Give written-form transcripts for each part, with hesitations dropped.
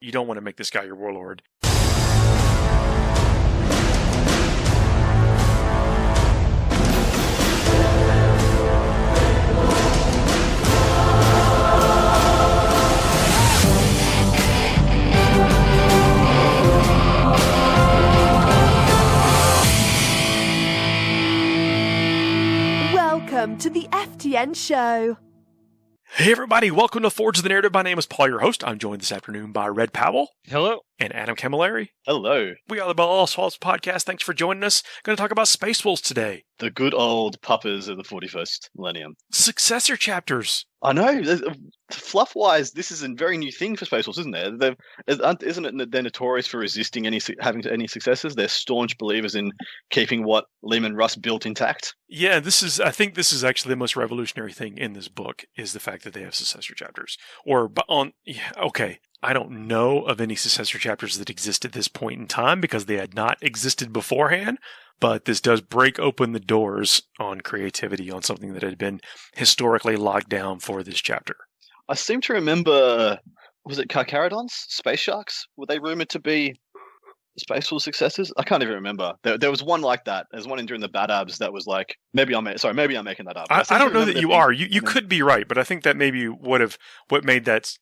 You don't want to make this guy your warlord. Welcome to the FTN show. Hey everybody, welcome to Forge of the Narrative. My name is Paul, your host. I'm joined this afternoon by Red Powell. Hello. And Adam Camilleri. Hello. We are the Ball Assaults podcast. Thanks for joining us. Going to talk about Space Wolves today. The good old puppers of the 41st Millennium. Successor chapters. I know. Fluff-wise, this is a very new thing for Space Wolves, isn't it? Isn't it they're notorious for resisting having any successors? They're staunch believers in keeping what Lehman Russ built intact. Yeah, I think this is actually the most revolutionary thing in this book, is the fact that they have successor chapters. I don't know of any successor chapters that exist at this point in time because they had not existed beforehand, but this does break open the doors on creativity on something that had been historically locked down for this chapter. I seem to remember, was it Carcharodons? Space Sharks? Were they rumored to be Space Wolves successors? I can't even remember. There was one like that. There's one in during the Bad Abs that was like, maybe I'm making that up. I don't know that you are. You could be right, but I think that maybe what made that...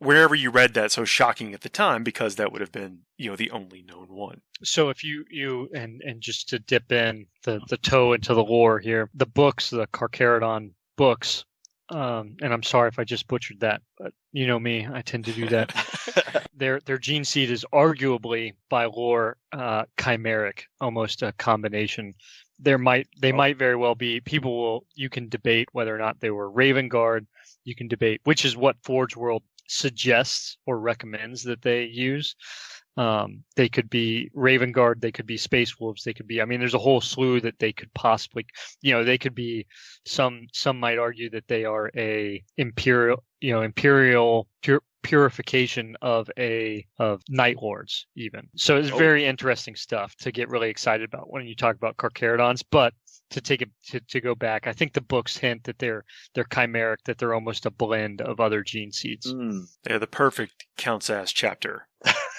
wherever you read that so shocking at the time, because that would have been, the only known one. So if you and just to dip in the toe into the lore here, the books, the Carcharodon books, and I'm sorry if I just butchered that, but you know me, I tend to do that. Their gene seed is arguably by lore chimeric, almost a combination. They might very well be. You can debate whether or not they were Raven Guard. You can debate, which is what Forge World suggests or recommends that they use. They could be Raven Guard, they could be Space Wolves, they could be, there's a whole slew that they could possibly, they could be, some might argue that they are a imperial purification of Night Lords even. So it's very interesting stuff to get really excited about when you talk about Carcharodons, but to take it to go back, I think the books hint that they're chimeric, that they're almost a blend of other gene seeds. They're the perfect Count's ass chapter.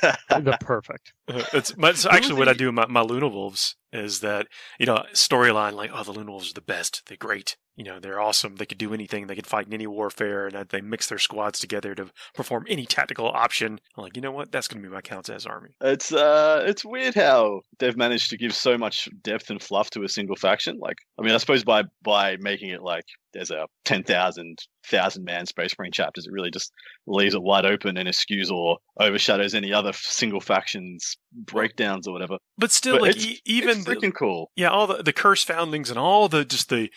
The perfect. It's actually what I do in my Luna Wolves is that, storyline like, the Luna Wolves are the best. They're great. They're awesome. They could do anything. They could fight in any warfare, and they mix their squads together to perform any tactical option. I'm like, you know what? That's going to be my Count's ass army. It's weird how they've managed to give so much depth and fluff to a single faction. I suppose by making it like there's a 10,000-man Space Marine chapters, it really just leaves it wide open and eschews or overshadows any other single faction's breakdowns or whatever. But still, it's freaking cool. Yeah, all the cursed foundlings and all the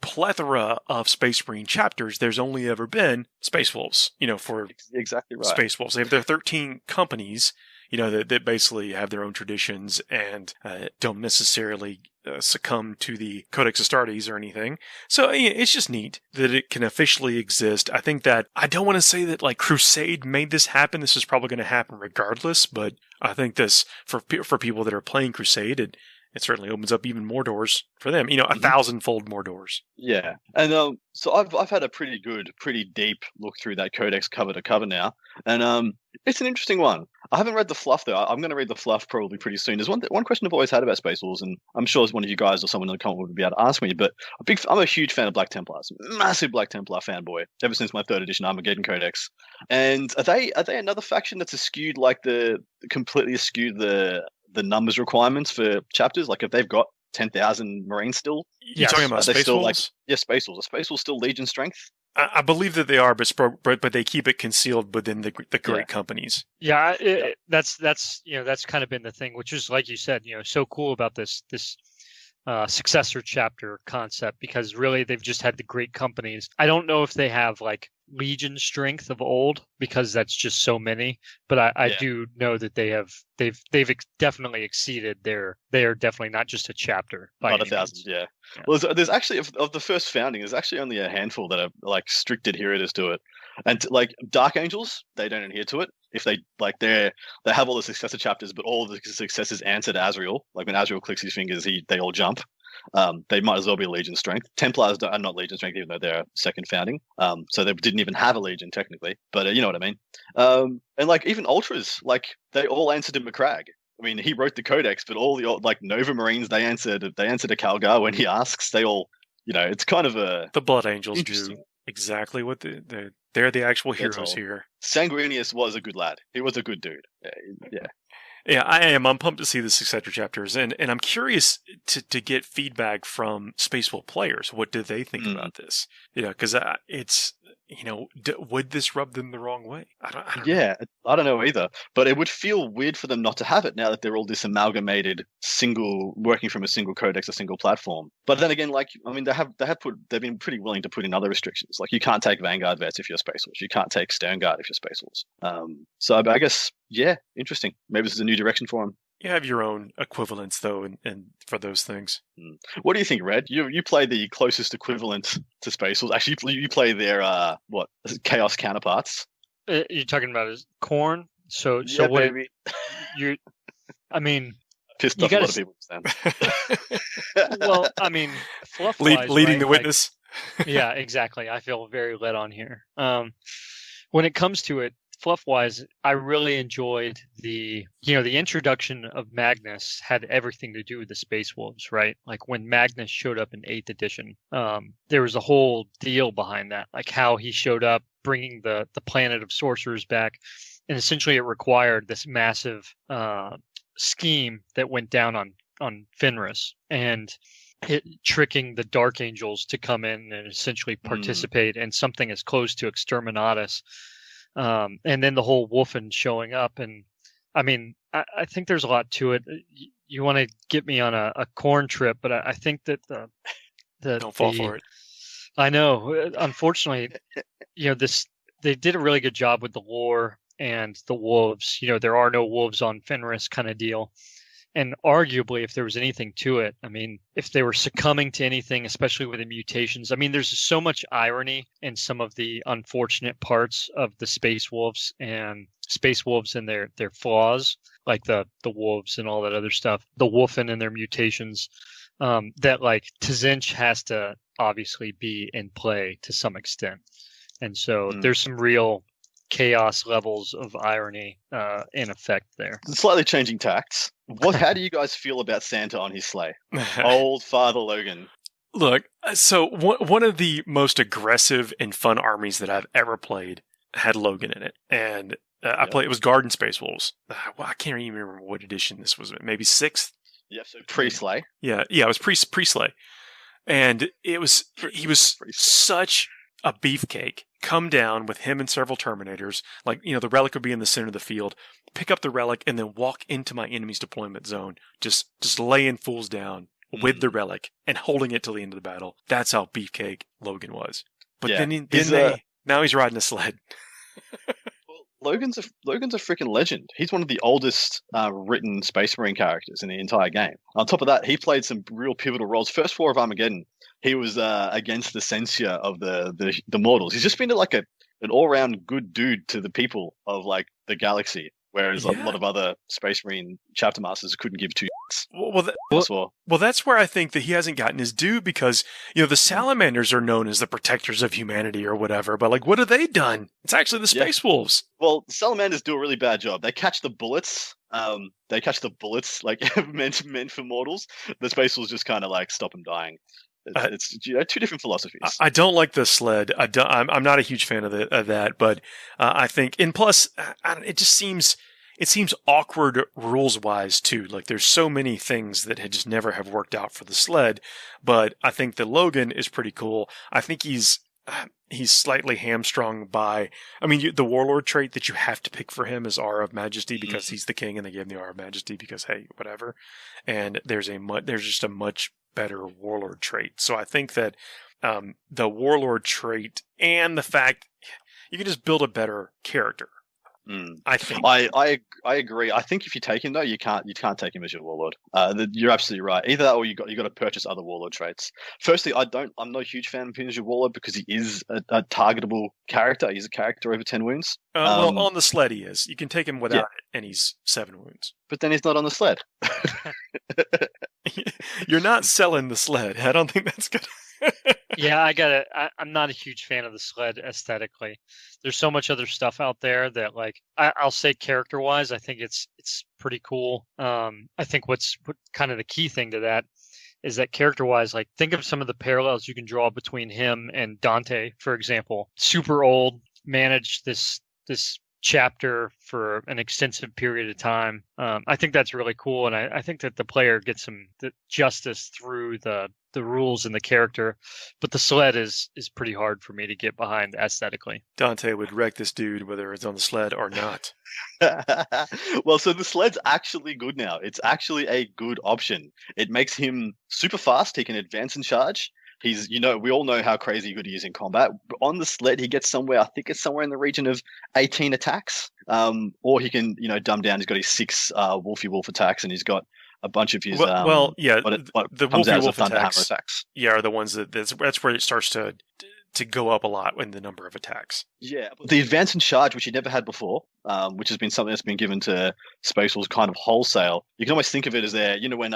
plethora of Space Marine chapters. There's only ever been Space Wolves. For exactly right. Space Wolves, they have their 13 companies. That basically have their own traditions and don't necessarily succumb to the Codex Astartes or anything. So it's just neat that it can officially exist. I think that I don't want to say that like Crusade made this happen. This is probably going to happen regardless, but I think this for people that are playing Crusade, it certainly opens up even more doors for them. 1,000-fold more doors. Yeah, and so I've had a pretty deep look through that Codex cover to cover now, and it's an interesting one. I haven't read the fluff though. I'm going to read the fluff probably pretty soon. There's one question I've always had about Space Wolves, and I'm sure one of you guys or someone in the comment would be able to ask me. But I'm a huge fan of Black Templars, massive Black Templar fanboy ever since my 3rd edition Armageddon Codex. And are they another faction that's completely eschewed the numbers requirements for chapters? Like if they've got 10,000 Marines still? You're talking about Space Wolves? Space Wolves. Are Space Wolves still Legion strength? I believe that they are, but they keep it concealed within the great companies. Yeah, that's kind of been the thing, which is like you said, so cool about this successor chapter concept, because really they've just had the great companies. I don't know if they have like Legion strength of old, because that's just so many, but I do know that they've definitely exceeded they are definitely not just a chapter by about 1,000. Yeah. Well, there's actually of the first founding, there's actually only a handful that are like strict adherers to it, and like Dark Angels, they don't adhere to it. If they they have all the successor chapters, but all the successors answer to Azrael. Like when Azrael clicks his fingers, they all jump. they might as well be Legion strength. Templars are not Legion strength, even though they're second founding. So they didn't even have a Legion technically, but you know what I mean. And like even Ultras, like they all answered to McCrag. I mean, he wrote the Codex, but all the like Nova Marines, they answered to Calgar when he asks. They all, it's kind of the Blood Angels do exactly what they're the actual heroes here. Sanguinius was a good lad. He was a good dude. Yeah. Yeah, I am. I'm pumped to see the Successor chapters, and I'm curious to get feedback from Space Wolf players. What do they think about this? Because it's would this rub them the wrong way? I don't know. I don't know either. But it would feel weird for them not to have it now that they're all this amalgamated, working from a single codex, a single platform. But then again, they've been pretty willing to put in other restrictions. Like you can't take Vanguard vets if you're Space Wolves. You can't take Stern Guard if you're Space Wolves. So I guess, interesting. Maybe this is a new direction for them. You have your own equivalents, though, and for those things. What do you think, Red? You play the closest equivalent to Space Wolves. Actually, you play their Chaos counterparts. You're talking about is Khorne. So yeah, what? Baby. I mean, pissed off a lot of people. Well, I mean, leading right? the witness. Yeah, exactly. I feel very led on here. When it comes to it, fluff-wise, I really enjoyed the introduction of Magnus had everything to do with the Space Wolves, right? Like when Magnus showed up in 8th edition, there was a whole deal behind that, like how he showed up, bringing the planet of sorcerers back, and essentially it required this massive scheme that went down on Fenris, and tricking the Dark Angels to come in and essentially participate in something as close to Exterminatus. And then the whole Wolfen showing up. And I mean, I think there's a lot to it. You want to get me on a Khorne trip, but I think that don't fall for it. I know. Unfortunately, they did a really good job with the lore and the wolves. There are no wolves on Fenris kind of deal. And arguably, if there was anything to it, I mean, if they were succumbing to anything, especially with the mutations, I mean, there's so much irony in some of the unfortunate parts of the Space Wolves and their flaws, like the wolves and all that other stuff, the Wolfen and their mutations, that like Tzinch has to obviously be in play to some extent. And so there's some real chaos levels of irony in effect there. Slightly changing tacks. How do you guys feel about Santa on his sleigh? Old Father Logan. Look, so one of the most aggressive and fun armies that I've ever played had Logan in it, and it was Guard and Space Wolves. I can't even remember what edition this was. Maybe 6th. Yeah, so pre-sleigh. Yeah, it was pre-sleigh, and he was such a beefcake. Come down with him and several Terminators, like, the relic would be in the center of the field, pick up the relic, and then walk into my enemy's deployment zone, just laying fools down with the relic and holding it till the end of the battle. That's how beefcake Logan was. But now he's riding a sled. Logan's a freaking legend. He's one of the oldest written Space Marine characters in the entire game. On top of that, he played some real pivotal roles. First War of Armageddon, he was against the censure of the mortals. He's just been like an all-round good dude to the people of like the galaxy, whereas a lot of other Space Marine chapter masters couldn't give two shits. Well, that's where I think that he hasn't gotten his due, because the Salamanders are known as the protectors of humanity or whatever, but like, what have they done? It's actually the Space Wolves. Well, Salamanders do a really bad job. They catch the bullets. Like meant for mortals. The Space Wolves just kind of like stop them dying. It's two different philosophies. I don't like the sled. I'm not a huge fan of that, but I think, and plus, it just seems awkward rules wise too. Like there's so many things that had just never have worked out for the sled, but I think that Logan is pretty cool. I think he's slightly hamstrung by, the Warlord trait that you have to pick for him is R of Majesty because he's the king, and they gave him the R of Majesty because, hey, whatever. And there's just a much better Warlord trait. So I think that the Warlord trait and the fact you can just build a better character. I think. I agree. I think if you take him though, you can't take him as your warlord. You're absolutely right. Either that, or you got to purchase other warlord traits. Firstly, I'm not a huge fan of him as your warlord because he is a targetable character. He's a character over 10 wounds. Well, on the sled he is. You can take him without it, and he's 7 wounds. But then he's not on the sled. You're not selling the sled. I don't think that's good. Yeah, I'm not a huge fan of the sled aesthetically. There's so much other stuff out there that, like, I'll say character-wise, I think it's pretty cool. I think what kind of the key thing to that is that character-wise, like, think of some of the parallels you can draw between him and Dante, for example. Super old, managed this chapter for an extensive period of time. I think that's really cool, and I think that the player gets the justice through the rules and the character, but the sled is pretty hard for me to get behind aesthetically. Dante would wreck this dude whether it's on the sled or not. Well, so the sled's actually good now. It's actually a good option. It makes him super fast. He can advance and charge. He's, we all know how crazy good he is in combat. But on the sled, he gets I think it's somewhere in the region of 18 attacks. Or he can, dumb down. He's got his 6 Wolfy Wolf attacks, and he's got a bunch of his the Wolfy Wolf attacks. Yeah, are the ones that's where it starts to go up a lot in the number of attacks. Yeah, but the advance and charge, which he never had before, which has been something that's been given to Space Wolves kind of wholesale. You can almost think of it as when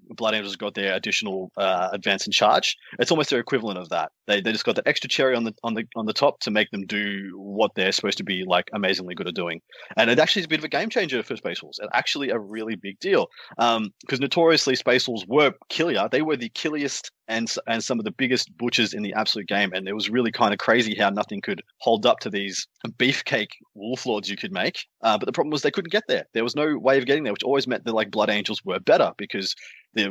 Blood Angels got their additional advance and charge, it's almost their equivalent of that. They just got the extra cherry on the top to make them do what they're supposed to be, like, amazingly good at doing. And it actually is a bit of a game changer for Space Wolves. It's actually a really big deal, because notoriously Space Wolves were killier. They were the killiest and some of the biggest butchers in the absolute game, and it was really kind of crazy how nothing could hold up to these beefcake wolf lords you could make. But the problem was they couldn't get there. There was no way of getting there, which always meant that, like, Blood Angels were better, because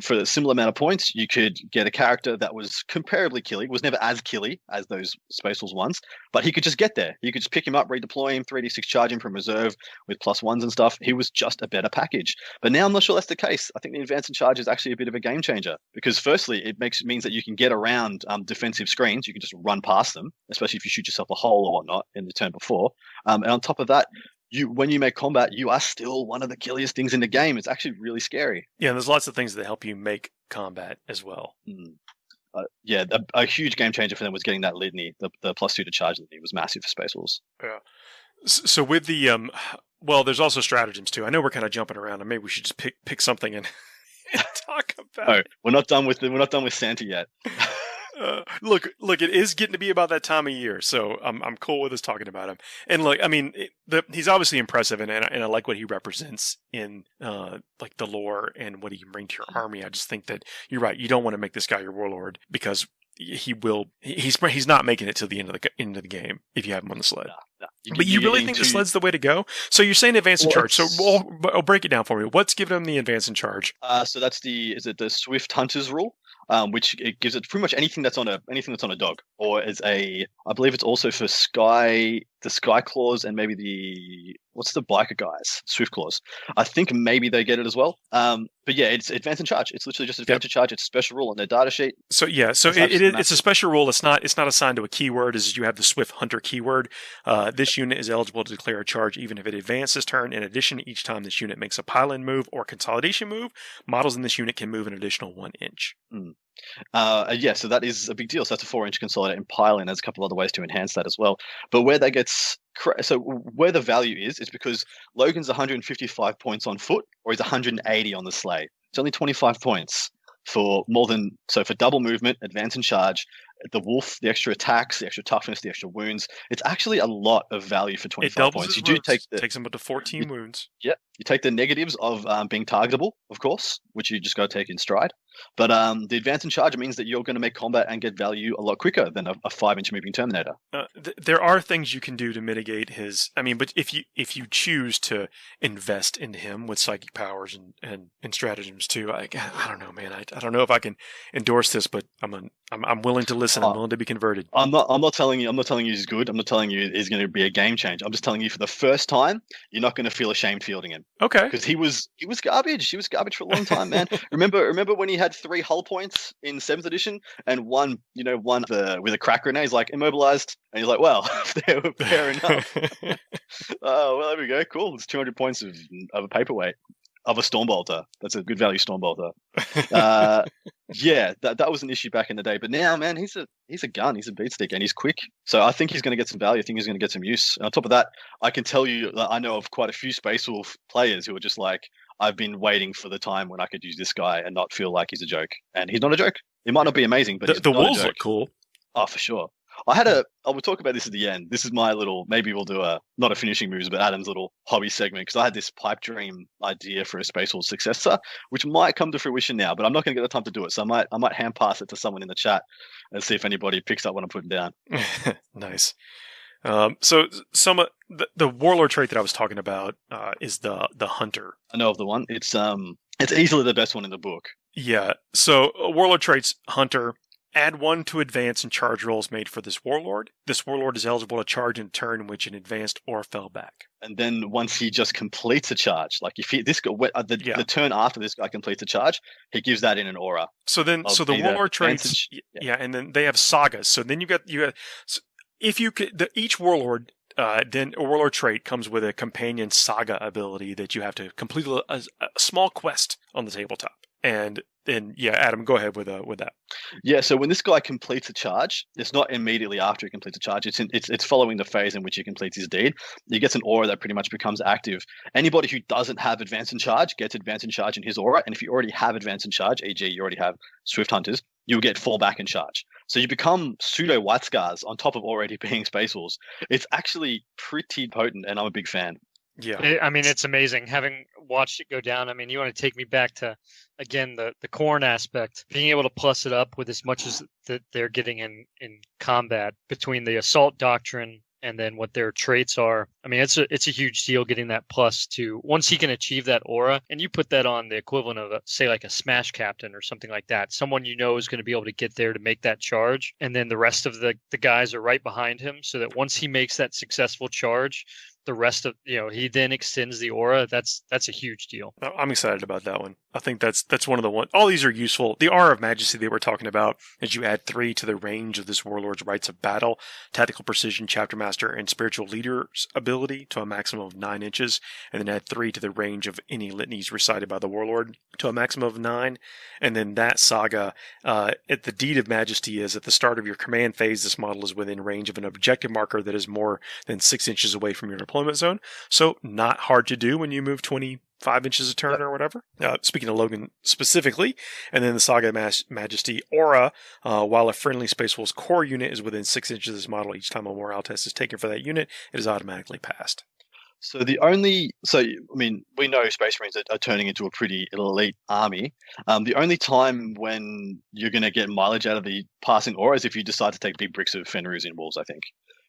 for a similar amount of points, you could get a character that was comparably killy, was never as killy as those Space Wolves ones, but he could just get there. You could just pick him up, redeploy him, 3d6 charge him from reserve with +1s and stuff. He was just a better package. But now I'm not sure that's the case. I think the advance and charge is actually a bit of a game changer, because firstly, it means that you can get around defensive screens. You can just run past them, especially if you shoot yourself a hole or whatnot in the turn before. And on top of that, when you make combat, you are still one of the killiest things in the game. It's actually really scary. Yeah, and there's lots of things that help you make combat as well. A huge game changer for them was getting that litany. The +2 to charge litany was massive for Space Wolves. Yeah. So with the there's also stratagems too. I know we're kind of jumping around, and maybe we should just pick something and talk about it. We're not done with Santa yet. Look, it is getting to be about that time of year, so I'm cool with us talking about him. And look, I mean, he's obviously impressive, and I like what he represents in like the lore and what he can bring to your army. I just think that you're right. You don't want to make this guy your warlord, because he's not making it to the end of the game if you have him on the sled. No. But you really think the sled's the way to go? So you're saying advance and charge. So I'll break it down for you. What's giving him the advance and charge? So that's the Swift Hunters rule, which it gives it pretty much anything that's on a dog, or as I believe it's also for the Sky Claws, and maybe what's the biker guys? Swift Claws. I think maybe they get it as well. But yeah, it's advance and charge. It's literally just advance and charge. It's a special rule on their data sheet. So yeah, it's a special rule. It's not assigned to a keyword. As you have the Swift Hunter keyword. This unit is eligible to declare a charge even if it advances this turn. In addition, each time this unit makes a pile-in move or consolidation move, models in this unit can move an additional 1 inch. So that is a big deal. So that's a 4-inch consolidate and pile-in. There's a couple of other ways to enhance that as well. But where that gets where the value is because Logan's 155 points on foot, or he's 180 on the sleigh. It's only 25 points for for double movement, advance and charge. The wolf, the extra attacks, the extra toughness, the extra wounds. It's actually a lot of value for 25 points. You do takes him up to 14 wounds. Yeah, you take the negatives of being targetable, of course, which you just got to take in stride. But the advance and charge means that you're going to make combat and get value a lot quicker than a 5-inch moving Terminator. There are things you can do to mitigate his. I mean, but if you choose to invest into him with psychic powers and stratagems too, I don't know, man. I don't know if I can endorse this, but I'm willing to listen. I'm willing to be converted. I'm not telling you he's good. I'm not telling you he's going to be a game changer. I'm just telling you for the first time, you're not going to feel ashamed fielding him. Okay. Because he was garbage. He was garbage for a long time, man. Remember when he had 3 hull points in 7th edition and one with a crack grenade? He's like immobilized, and he's like, well, fair enough. Well, there we go. Cool. It's 200 points of a paperweight. of a Stormbolter. That's a good value Stormbolter. Yeah, that was an issue back in the day, but now, man, he's a gun. He's a beatstick, and he's quick. So I think he's going to get some value. I think he's going to get some use. And on top of that, I can tell you that I know of quite a few Space Wolf players who are just like, I've been waiting for the time when I could use this guy and not feel like he's a joke. And he's not a joke. He might not be amazing, but the wolves look cool. Oh, for sure. I will talk about this at the end. This is my little, maybe we'll do not a finishing moves, but Adam's little hobby segment, because I had this pipe dream idea for a Space Wolf successor, which might come to fruition now, but I'm not going to get the time to do it. So I might hand pass it to someone in the chat and see if anybody picks up what I'm putting down. Nice. So the Warlord trait that I was talking about is the Hunter. I know of the one. It's easily the best one in the book. Yeah. So Warlord traits Hunter. Add 1 to advance and charge rolls made for this Warlord. This Warlord is eligible to charge in a turn in which an advanced or fell back. And then once he just completes a charge, like if the turn after this guy completes a charge, he gives that in an aura. So the Warlord traits, and then they have sagas. So then you got so if you could, each Warlord. Then a Warlord trait comes with a companion saga ability that you have to complete a small quest on the tabletop. And then, Adam, go ahead with that. Yeah, so when this guy completes a charge, it's not immediately after he completes a charge. It's following the phase in which he completes his deed. He gets an aura that pretty much becomes active. Anybody who doesn't have advance and charge gets advance and charge in his aura. And if you already have advance and charge, e.g. you already have Swift Hunters, you'll get fall back and charge. So you become pseudo White Scars on top of already being Space Wolves. It's actually pretty potent, and I'm a big fan. Yeah, I mean, it's amazing having watched it go down. I mean, you want to take me back to, again, the corn aspect, being able to plus it up with as much as that they're getting in combat between the assault doctrine and then what their traits are. I mean, it's a huge deal getting that plus to once he can achieve that aura, and you put that on the equivalent of say like a smash captain or something like that. Someone you know is going to be able to get there to make that charge, and then the rest of the guys are right behind him, so that once he makes that successful charge, the rest of he then extends the aura. That's a huge deal. I'm excited about that one. I think that's one of the one. All these are useful. The Aura of Majesty they were talking about is you add 3 to the range of this Warlord's Rites of Battle, Tactical Precision, Chapter Master, and Spiritual Leader's ability to a maximum of 9 inches, and then add 3 to the range of any litanies recited by the Warlord to a maximum of 9. And then that saga, at the Deed of Majesty is at the start of your command phase, this model is within range of an objective marker that is more than 6 inches away from your deployment zone. So not hard to do when you move 25 inches a turn or whatever. Speaking of Logan specifically, and then the Saga Majesty Aura, while a friendly Space Wolf's core unit is within 6 inches of this model, each time a morale test is taken for that unit, it is automatically passed. So we know Space Marines are turning into a pretty elite army. The only time when you're going to get mileage out of the passing aura is if you decide to take big bricks of Fenrisian Wolves, I think.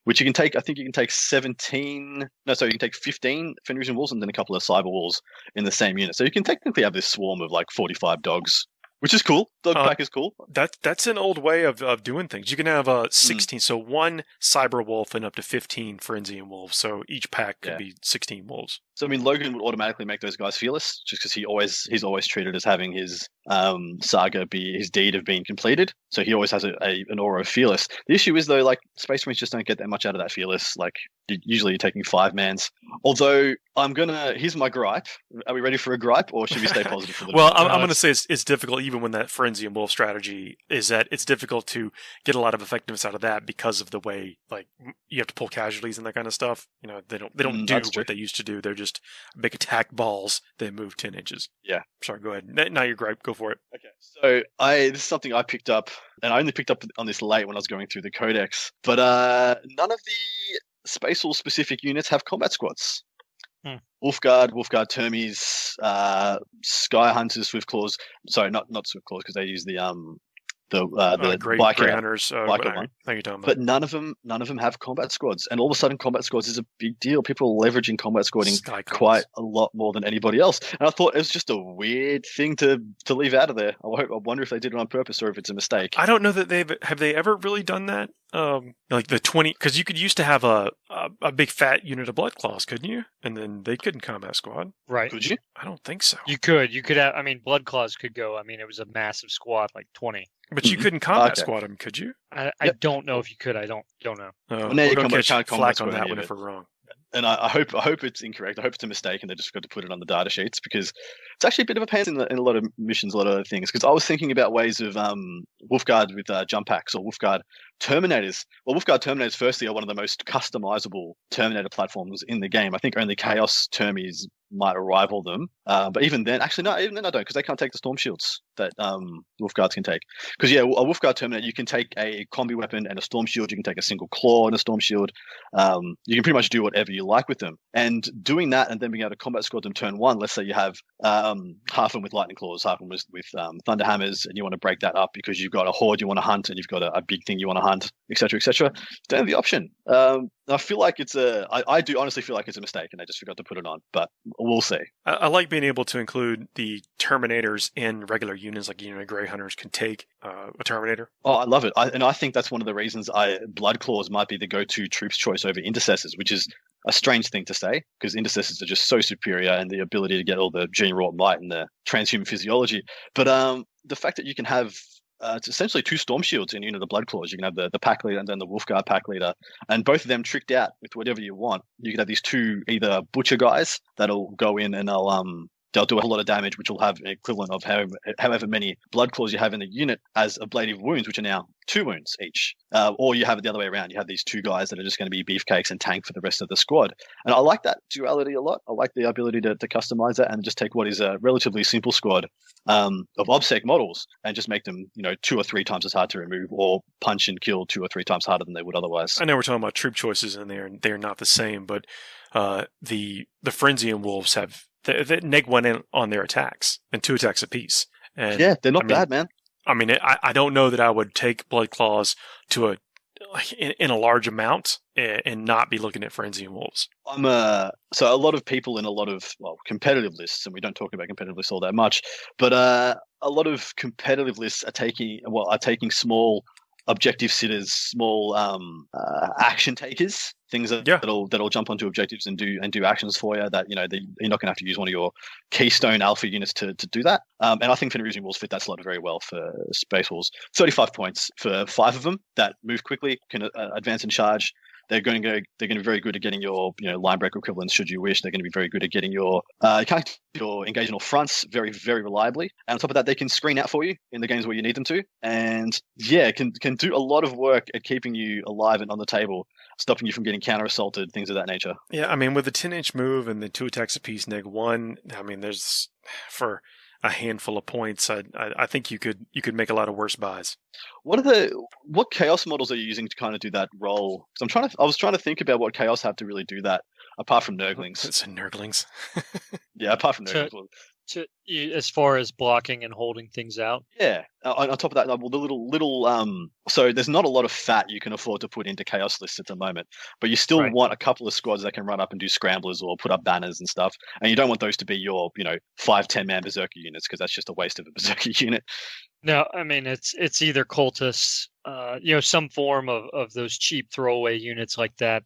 Which you can take, I think you can take 15 Fenrisian Wolves and then a couple of Cyber Wolves in the same unit. So you can technically have this swarm of like 45 dogs, which is cool. Dog pack is cool. That's an old way of doing things. You can have 16, so 1 Cyber Wolf and up to 15 Frenzian Wolves. So each pack could be 16 wolves. So I mean, Logan would automatically make those guys fearless, just because he's always treated as having his saga be his deed of being completed. So he always has an aura of fearless. The issue is though, like Space Marines just don't get that much out of that fearless. Like usually you're taking 5-mans. Although here's my gripe. Are we ready for a gripe, or should we stay positive for the Well, I'm going to say it's difficult even when that Frenzy and Wolf strategy is that it's difficult to get a lot of effectiveness out of that because of the way like you have to pull casualties and that kind of stuff. They don't do what they used to do. They're just big attack balls that move 10 inches. Yeah. Sorry, go ahead. Now you're gripe. Go for it. Okay. So this is something I picked up, and I only picked up on this late when I was going through the Codex, but none of the Space Wolf specific units have combat squads. Wolfguard Termies, Sky Hunters, Swift Claws. Sorry, not Swift Claws because they use the Great Hunters. But none of them have combat squads, and all of a sudden, combat squads is a big deal. People are leveraging combat squadding quite a lot more than anybody else, and I thought it was just a weird thing to leave out of there. I wonder if they did it on purpose or if it's a mistake. I don't know that have they ever really done that. Like the 20, because you could used to have a big fat unit of Blood Claws, couldn't you? And then they couldn't combat squad. Right. Could you? I don't think so. You could have, Blood Claws could go. It was a massive squad, like 20. But you couldn't combat squad them, could you? I don't know if you could. I don't know. Well, now you don't catch can't flack combat on that squad one if we're wrong. and I hope it's incorrect. I hope it's a mistake, and they just forgot to put it on the data sheets, because it's actually a bit of a pain in a lot of missions, a lot of other things. Because I was thinking about ways of Wolfguard with jump packs, or Wolfguard Terminators. Well, Wolfguard Terminators, firstly, are one of the most customizable Terminator platforms in the game. I think only Chaos Termies might rival them. But even then, actually, no, even then I don't, because they can't take the storm shields that Wolfguards can take. Because, yeah, a Wolfguard Terminator, you can take a combi weapon and a storm shield. You can take a single claw and a storm shield. You can pretty much do whatever you like with them. And doing that and then being able to combat squad them turn one, let's say you have half of them with lightning claws, half of them with thunder hammers, and you want to break that up because you've got a horde you want to hunt and you've got a big thing you want to hunt, etc., etc. Don't have the option. I feel like I do honestly feel like it's a mistake, and they just forgot to put it on, but we'll see. I like being able to include the Terminators in regular units, like, Grey Hunters can take a Terminator. Oh, I love it. I think that's one of the reasons Blood Claws might be the go-to troops choice over Intercessors, which is a strange thing to say, because Intercessors are just so superior, and the ability to get all the gene-wrought might and the transhuman physiology. But the fact that you can have it's essentially two storm shields in the Blood Claws. You can have the pack leader and then the Wolfguard pack leader, and both of them tricked out with whatever you want. You can have these two either butcher guys that'll go in and they'll do a whole lot of damage, which will have an equivalent of however many Blood Claws you have in the unit as a Blade of Wounds, which are now 2 wounds each. Or you have it the other way around. You have these two guys that are just going to be beefcakes and tank for the rest of the squad. And I like that duality a lot. I like the ability to customize that and just take what is a relatively simple squad of OBSEC models and just make them 2 or 3 times as hard to remove, or punch and kill 2 or 3 times harder than they would otherwise. I know we're talking about troop choices in there, and they're not the same, but the Frenzian Wolves have the neg 1 on their attacks and 2 attacks apiece. And yeah, they're not bad, man. I mean, I don't know that I would take Blood Claws to in a large amount and not be looking at Frenzian Wolves. So a lot of people in a lot of competitive lists, and we don't talk about competitive lists all that much, but a lot of competitive lists are taking small objective sitters, small action takers, things that'll jump onto objectives and do actions for you. That you're not going to have to use one of your keystone alpha units to do that. And I think Fenrisian Wolves fit that slot very well for Space Wolves. 35 points for 5 of them that move quickly, can advance and charge. They're going to be very good at getting your line break equivalents should you wish. They're going to be very good at getting your engaging all fronts very, very reliably. And on top of that, they can screen out for you in the games where you need them to. And yeah, can do a lot of work at keeping you alive and on the table, stopping you from getting counter assaulted, things of that nature. Yeah, I mean, with the 10-inch move and the 2 attacks apiece, neg 1, I mean, there's for a handful of points, I think you could make a lot of worse buys. What chaos models are you using to kind of do that role? Because I was trying to think about what chaos have to really do that, apart from Nurglings. It's Nurglings. Yeah, apart from Nurglings. As far as blocking and holding things out. Yeah. On top of that, the little so there's not a lot of fat you can afford to put into chaos lists at the moment, but you still want a couple of squads that can run up and do scramblers or put up banners and stuff, and you don't want those to be your 5-10 man berserker units, because that's just a waste of a berserker unit. No, I mean it's either cultists, some form of those cheap throwaway units like that.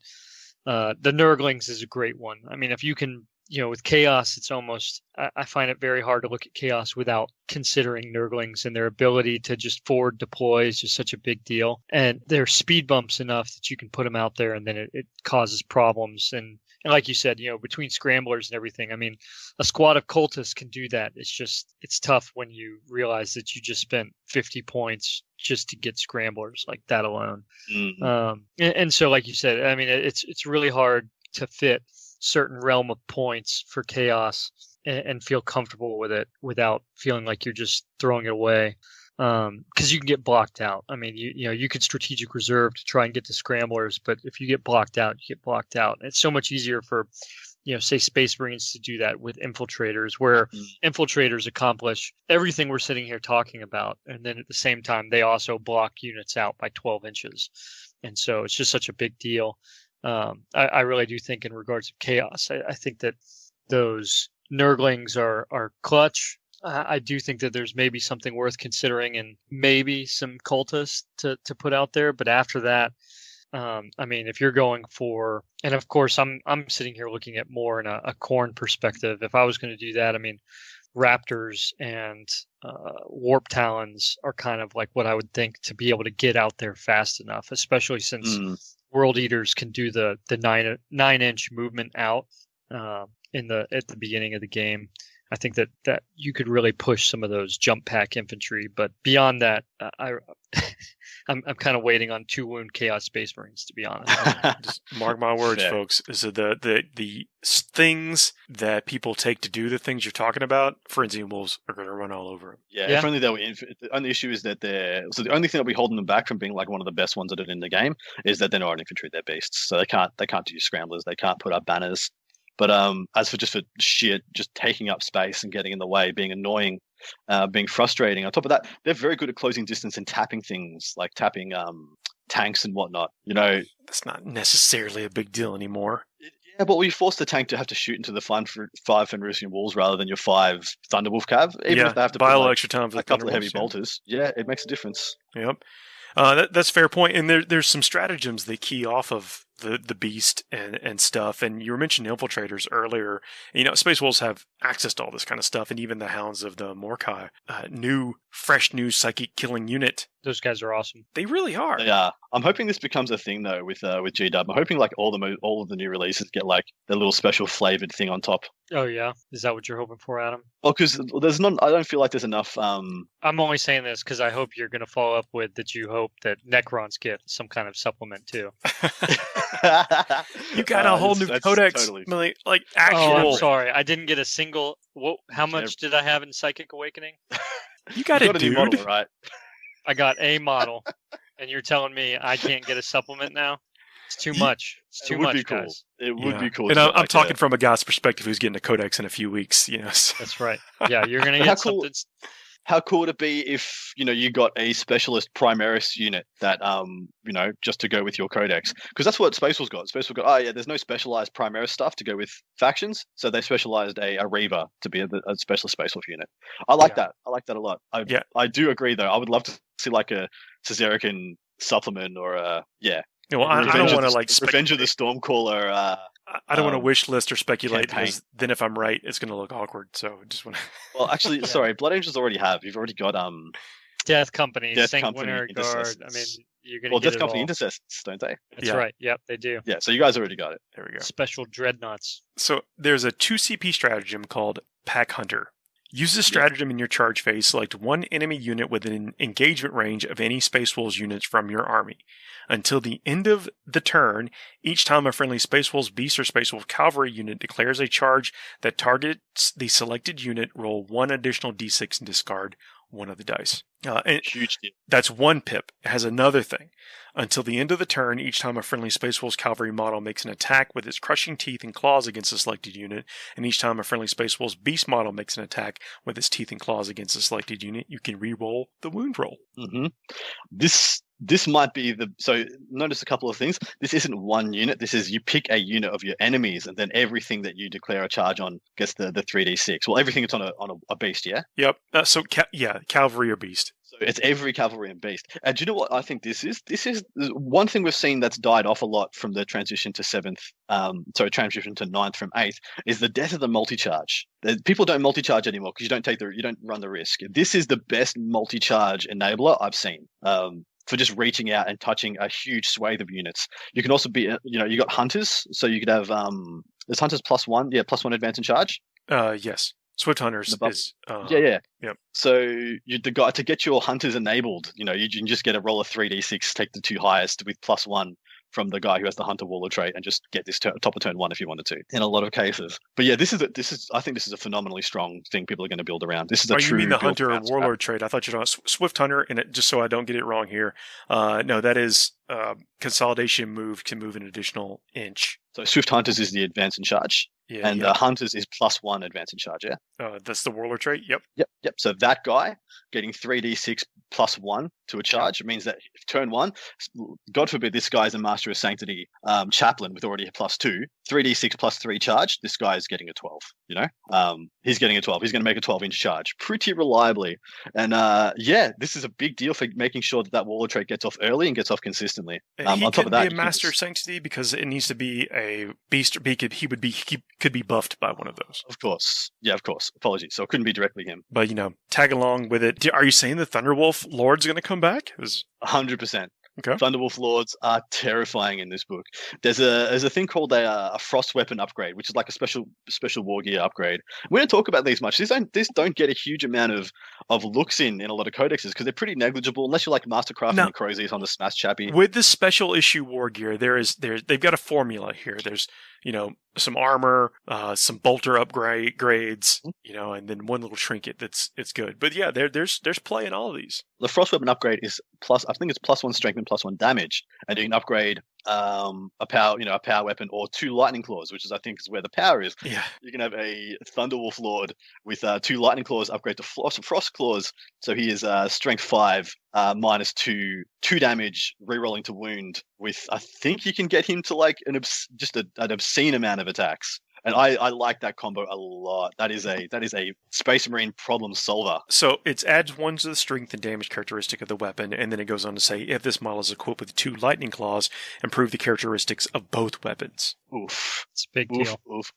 The Nurglings is a great one. I mean, if you can. With Chaos, it's almost, I find it very hard to look at Chaos without considering Nurglings, and their ability to just forward deploy is just such a big deal. And they're speed bumps enough that you can put them out there and then it causes problems. And like you said, between scramblers and everything, I mean, a squad of cultists can do that. It's tough when you realize that you just spent 50 points just to get scramblers like that alone. Mm-hmm. And so, like you said, I mean, it's really hard to fit certain realm of points for chaos and feel comfortable with it without feeling like you're just throwing it away, because you can get blocked out. I mean, you could strategic reserve to try and get to scramblers, but if you get blocked out, you get blocked out. It's so much easier for say Space Marines to do that with infiltrators, where infiltrators accomplish everything we're sitting here talking about, and then at the same time they also block units out by 12 inches, and so it's just such a big deal. I really do think in regards to chaos, I think that those Nurglings are clutch. I do think that there's maybe something worth considering and maybe some cultists to put out there. But after that, I mean, if you're going for, and of course I'm sitting here looking at more in a Khorne perspective. If I was going to do that, I mean, Raptors and Warp Talons are kind of like what I would think to be able to get out there fast enough, especially since World Eaters can do the 9-inch movement out at the beginning of the game. I think that you could really push some of those jump pack infantry, but beyond that, I'm kind of waiting on 2 wound Chaos Space Marines, to be honest. Just mark my words, folks. Is that the things that people take to do the things you're talking about? Frenzy and Wolves are going to run all over them. Yeah. If only they were. The only issue is that the only thing that'll be holding them back from being like one of the best ones at it in the game is that they're not infantry; they're beasts, so they can't do scramblers, they can't put up banners. But as for sheer taking up space and getting in the way, being annoying, being frustrating. On top of that, they're very good at closing distance and tapping things, like tapping tanks and whatnot. That's not necessarily a big deal anymore. Yeah, but we force the tank to have to shoot into the 5 Fenrisian walls rather than your 5 Thunderwolf cav. Even if they have to buy a put little extra time for a couple of heavy bolters. Yeah, it makes a difference. Yep. That's a fair point. And there's some stratagems that key off of the beast and stuff. And you were mentioning infiltrators earlier. Space Wolves have access to all this kind of stuff, and even the Hounds of the Morkai, fresh new psychic killing unit. Those guys are awesome. They really are. Yeah, I'm hoping this becomes a thing though with GW. I'm hoping like all of the new releases get like the little special flavored thing on top. Oh yeah, is that what you're hoping for, Adam? Well, because I don't feel like there's enough. I'm only saying this because I hope you're going to follow up with that. You hope that Necrons get some kind of supplement too. You got a whole new codex, totally. Like actual. Oh, I'm sorry, I didn't get a single. How much did I have in Psychic Awakening? You got a dude, model, right? I got a model, and you're telling me I can't get a supplement now? It's too much. It's too much, cool. guys. It would be cool. And I'm talking from a guy's perspective who's getting a codex in a few weeks. So. That's right. Yeah, you're gonna get something. How cool would it be if you got a specialist Primaris unit that just to go with your codex? Because that's what Space Wolves got. Space Wolves got there's no specialized Primaris stuff to go with factions, so they specialized a Reaver to be a specialist Space Wolf unit. I like that. I like that a lot. I do agree though. I would love to see like a Caesarican supplement or Well, I don't want to Revenge of the Stormcaller. I don't want to wish list or speculate because then if I'm right, it's going to look awkward. So I just want to. Well, actually, sorry, Blood Angels already have. You've already got Death Company, Death Sanguinary Guard. I mean, you're going to get Death it Company all. Intercessors, don't they? That's right. Yep, they do. Yeah, so you guys already got it. There we go. Special Dreadnoughts. So there's a 2 CP stratagem called Pack Hunter. Use this stratagem in your charge phase. Select one enemy unit within engagement range of any Space Wolves units from your army. Until the end of the turn, each time a friendly Space Wolves Beast or Space Wolf Cavalry unit declares a charge that targets the selected unit, roll 1 additional d6 and discard 1 of the dice. Huge deal. That's 1 pip. It has another thing. Until the end of the turn, each time a friendly Space Wolves Cavalry model makes an attack with its crushing teeth and claws against a selected unit, and each time a friendly Space Wolves Beast model makes an attack with its teeth and claws against a selected unit, you can re-roll the wound roll. Mm-hmm. This might be so notice a couple of things. This isn't one unit. This is you pick a unit of your enemies, and then everything that you declare a charge on gets the 3d6. Well, everything that's on a beast, yeah? Yep. Cavalry or beast. So it's every cavalry and beast. And do you know what I think this is? This is one thing we've seen that's died off a lot from the transition to 7th, transition to 9th from 8th, is the death of the multi-charge. People don't multi-charge anymore because you don't run the risk. This is the best multi-charge enabler I've seen. For just reaching out and touching a huge swathe of units. You can also be, you got hunters, so you could have, there's hunters +1, +1 advance in charge. Yes. Swift Hunters is... Yep. So the guy to get your hunters enabled, you can just get a roll of 3d6, take the 2 highest with +1 from the guy who has the Hunter Warlord trait and just get this top of turn 1 if you wanted to, in a lot of cases. But yeah, I think this is a phenomenally strong thing people are going to build around. This is a true... You mean the Hunter Warlord trait? I thought you were talking Swift Hunter, and just so I don't get it wrong here. No, that is consolidation move can move an additional inch. So Swift Hunters is the advance in charge. Yeah, and the Hunters is +1 advance in charge, yeah? That's the Warlord trait, yep. Yep. So that guy getting 3d6 +1 to a charge means that if turn 1, God forbid this guy is a Master of Sanctity chaplain with already a +2, 3d6 +3 charge, this guy is getting a 12, He's getting a 12. He's going to make a 12-inch charge pretty reliably. And this is a big deal for making sure that Warlord trait gets off early and gets off consistently. He on top of that, be a Master of Sanctity because it needs to be a beast, or he could be buffed by one of those. Of course. Yeah, of course. Apologies. So it couldn't be directly him. But, tag along with it. Are you saying the Thunderwolf Lord's going to come back? 100%. Okay. Thunderwolf Lords are terrifying in this book. There's a thing called a frost weapon upgrade, which is like a special war gear upgrade. We don't talk about these much. These don't get a huge amount of looks in a lot of codexes because they're pretty negligible unless you're like Mastercraft and Crozies on the Smash Chappie. With this special issue war gear, they've got a formula here. There's some armor, some bolter upgrades, and then one little trinket it's good. But yeah, there's play in all of these. The frost weapon upgrade is I think it's +1 strength and +1 damage, and you can upgrade a power weapon or 2 lightning claws, which I think is where the power is. Yeah, you can have a Thunderwolf Lord with 2 lightning claws upgrade to frost claws, so he is strength 5 -2 damage, rerolling to wound. With I think you can get him to like an obscene amount of attacks. And I like that combo a lot. That is a Space Marine problem solver. So it adds 1 to the strength and damage characteristic of the weapon, and then it goes on to say, if this model is equipped with 2 lightning claws, improve the characteristics of both weapons. Oof. It's a big deal. Oof.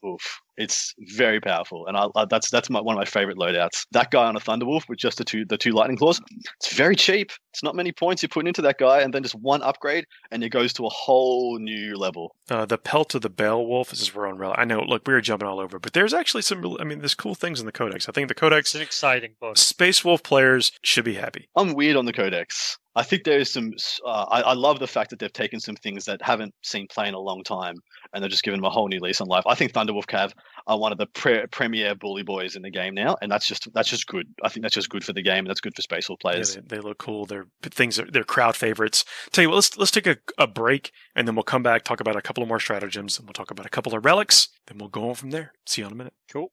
It's very powerful, and that's one of my favorite loadouts. That guy on a Thunderwolf with just the two lightning claws. It's very cheap. It's not many points you're putting into that guy, and then just 1 upgrade, and it goes to a whole new level. The pelt of the Beowulf. This is where on Relic. I know. Look, we were jumping all over, but there's actually there's cool things in the Codex. I think the Codex. It's an exciting book. Space Wolf players should be happy. I'm weird on the Codex. I think there is some. I love the fact that they've taken some things that haven't seen play in a long time, and they're just given them a whole new lease on life. I think Thunderwolf Cav are one of the premier bully boys in the game now, and that's just good. I think that's just good for the game, and that's good for Space Wolf players. Yeah, they look cool. They're crowd favorites. Tell you what, let's take a break, and then we'll come back, talk about a couple of more stratagems, and we'll talk about a couple of relics. Then we'll go on from there. See you in a minute. Cool.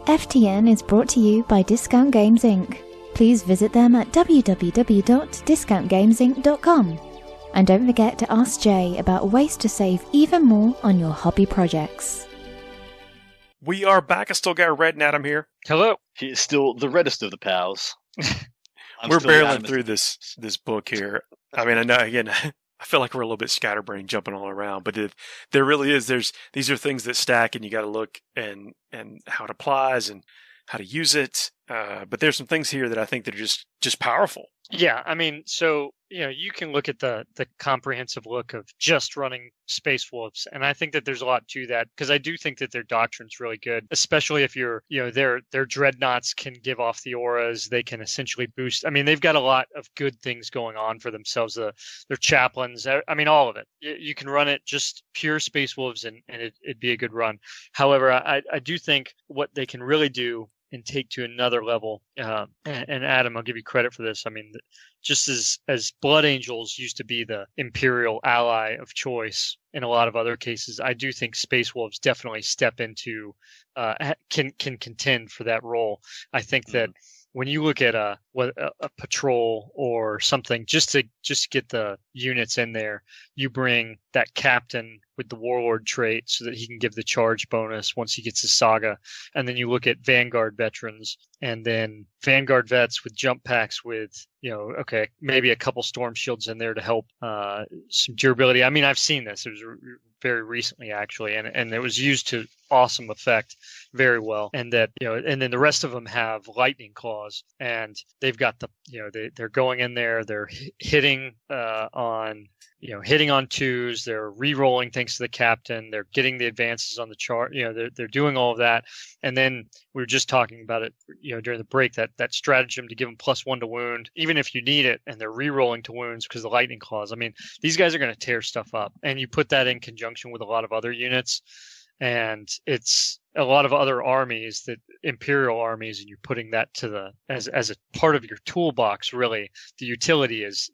FTN is brought to you by Discount Games Inc. Please visit them at www.discountgamesinc.com. And don't forget to ask Jay about ways to save even more on your hobby projects. We are back. I still got Red and Adam here. Hello. He is still the reddest of the pals. We're barreling through this book here. I mean, I know, again, I feel like we're a little bit scatterbrained jumping all around, but there really is. These are things that stack, and you got to look and how it applies and how to use it. But there's some things here that I think that are just powerful. Yeah, I mean, so you can look at the comprehensive look of just running Space Wolves, and I think that there's a lot to that, because I do think that their doctrine's really good, especially if you're, their Dreadnoughts can give off the auras, they can essentially boost. I mean, they've got a lot of good things going on for themselves. Their chaplains, I mean, all of it. You can run it just pure Space Wolves, and it'd be a good run. However, I do think what they can really do and take to another level. And Adam, I'll give you credit for this. I mean, just as Blood Angels used to be the Imperial ally of choice in a lot of other cases, I do think Space Wolves definitely step into, can contend for that role. I think that when you look at a patrol or something, just to get the units in there, you bring that captain with the Warlord trait so that he can give the charge bonus once he gets his Saga. And then you look at Vanguard veterans, and then Vanguard vets with jump packs with, maybe a couple storm shields in there to help some durability. I mean, I've seen this. It was very recently, actually, and it was used to awesome effect very well. And that, and then the rest of them have lightning claws, and they've got they're going in there, they're hitting on twos, they're re-rolling thanks to the captain, they're getting the advances on the chart, they're doing all of that. And then we were just talking about it, during the break, that stratagem to give them +1 to wound, even if you need it, and they're re-rolling to wounds because of the lightning claws. I mean, these guys are going to tear stuff up, and you put that in conjunction with a lot of other units, and it's a lot of other armies, that Imperial armies, and you're putting that to as a part of your toolbox. Really, the utility is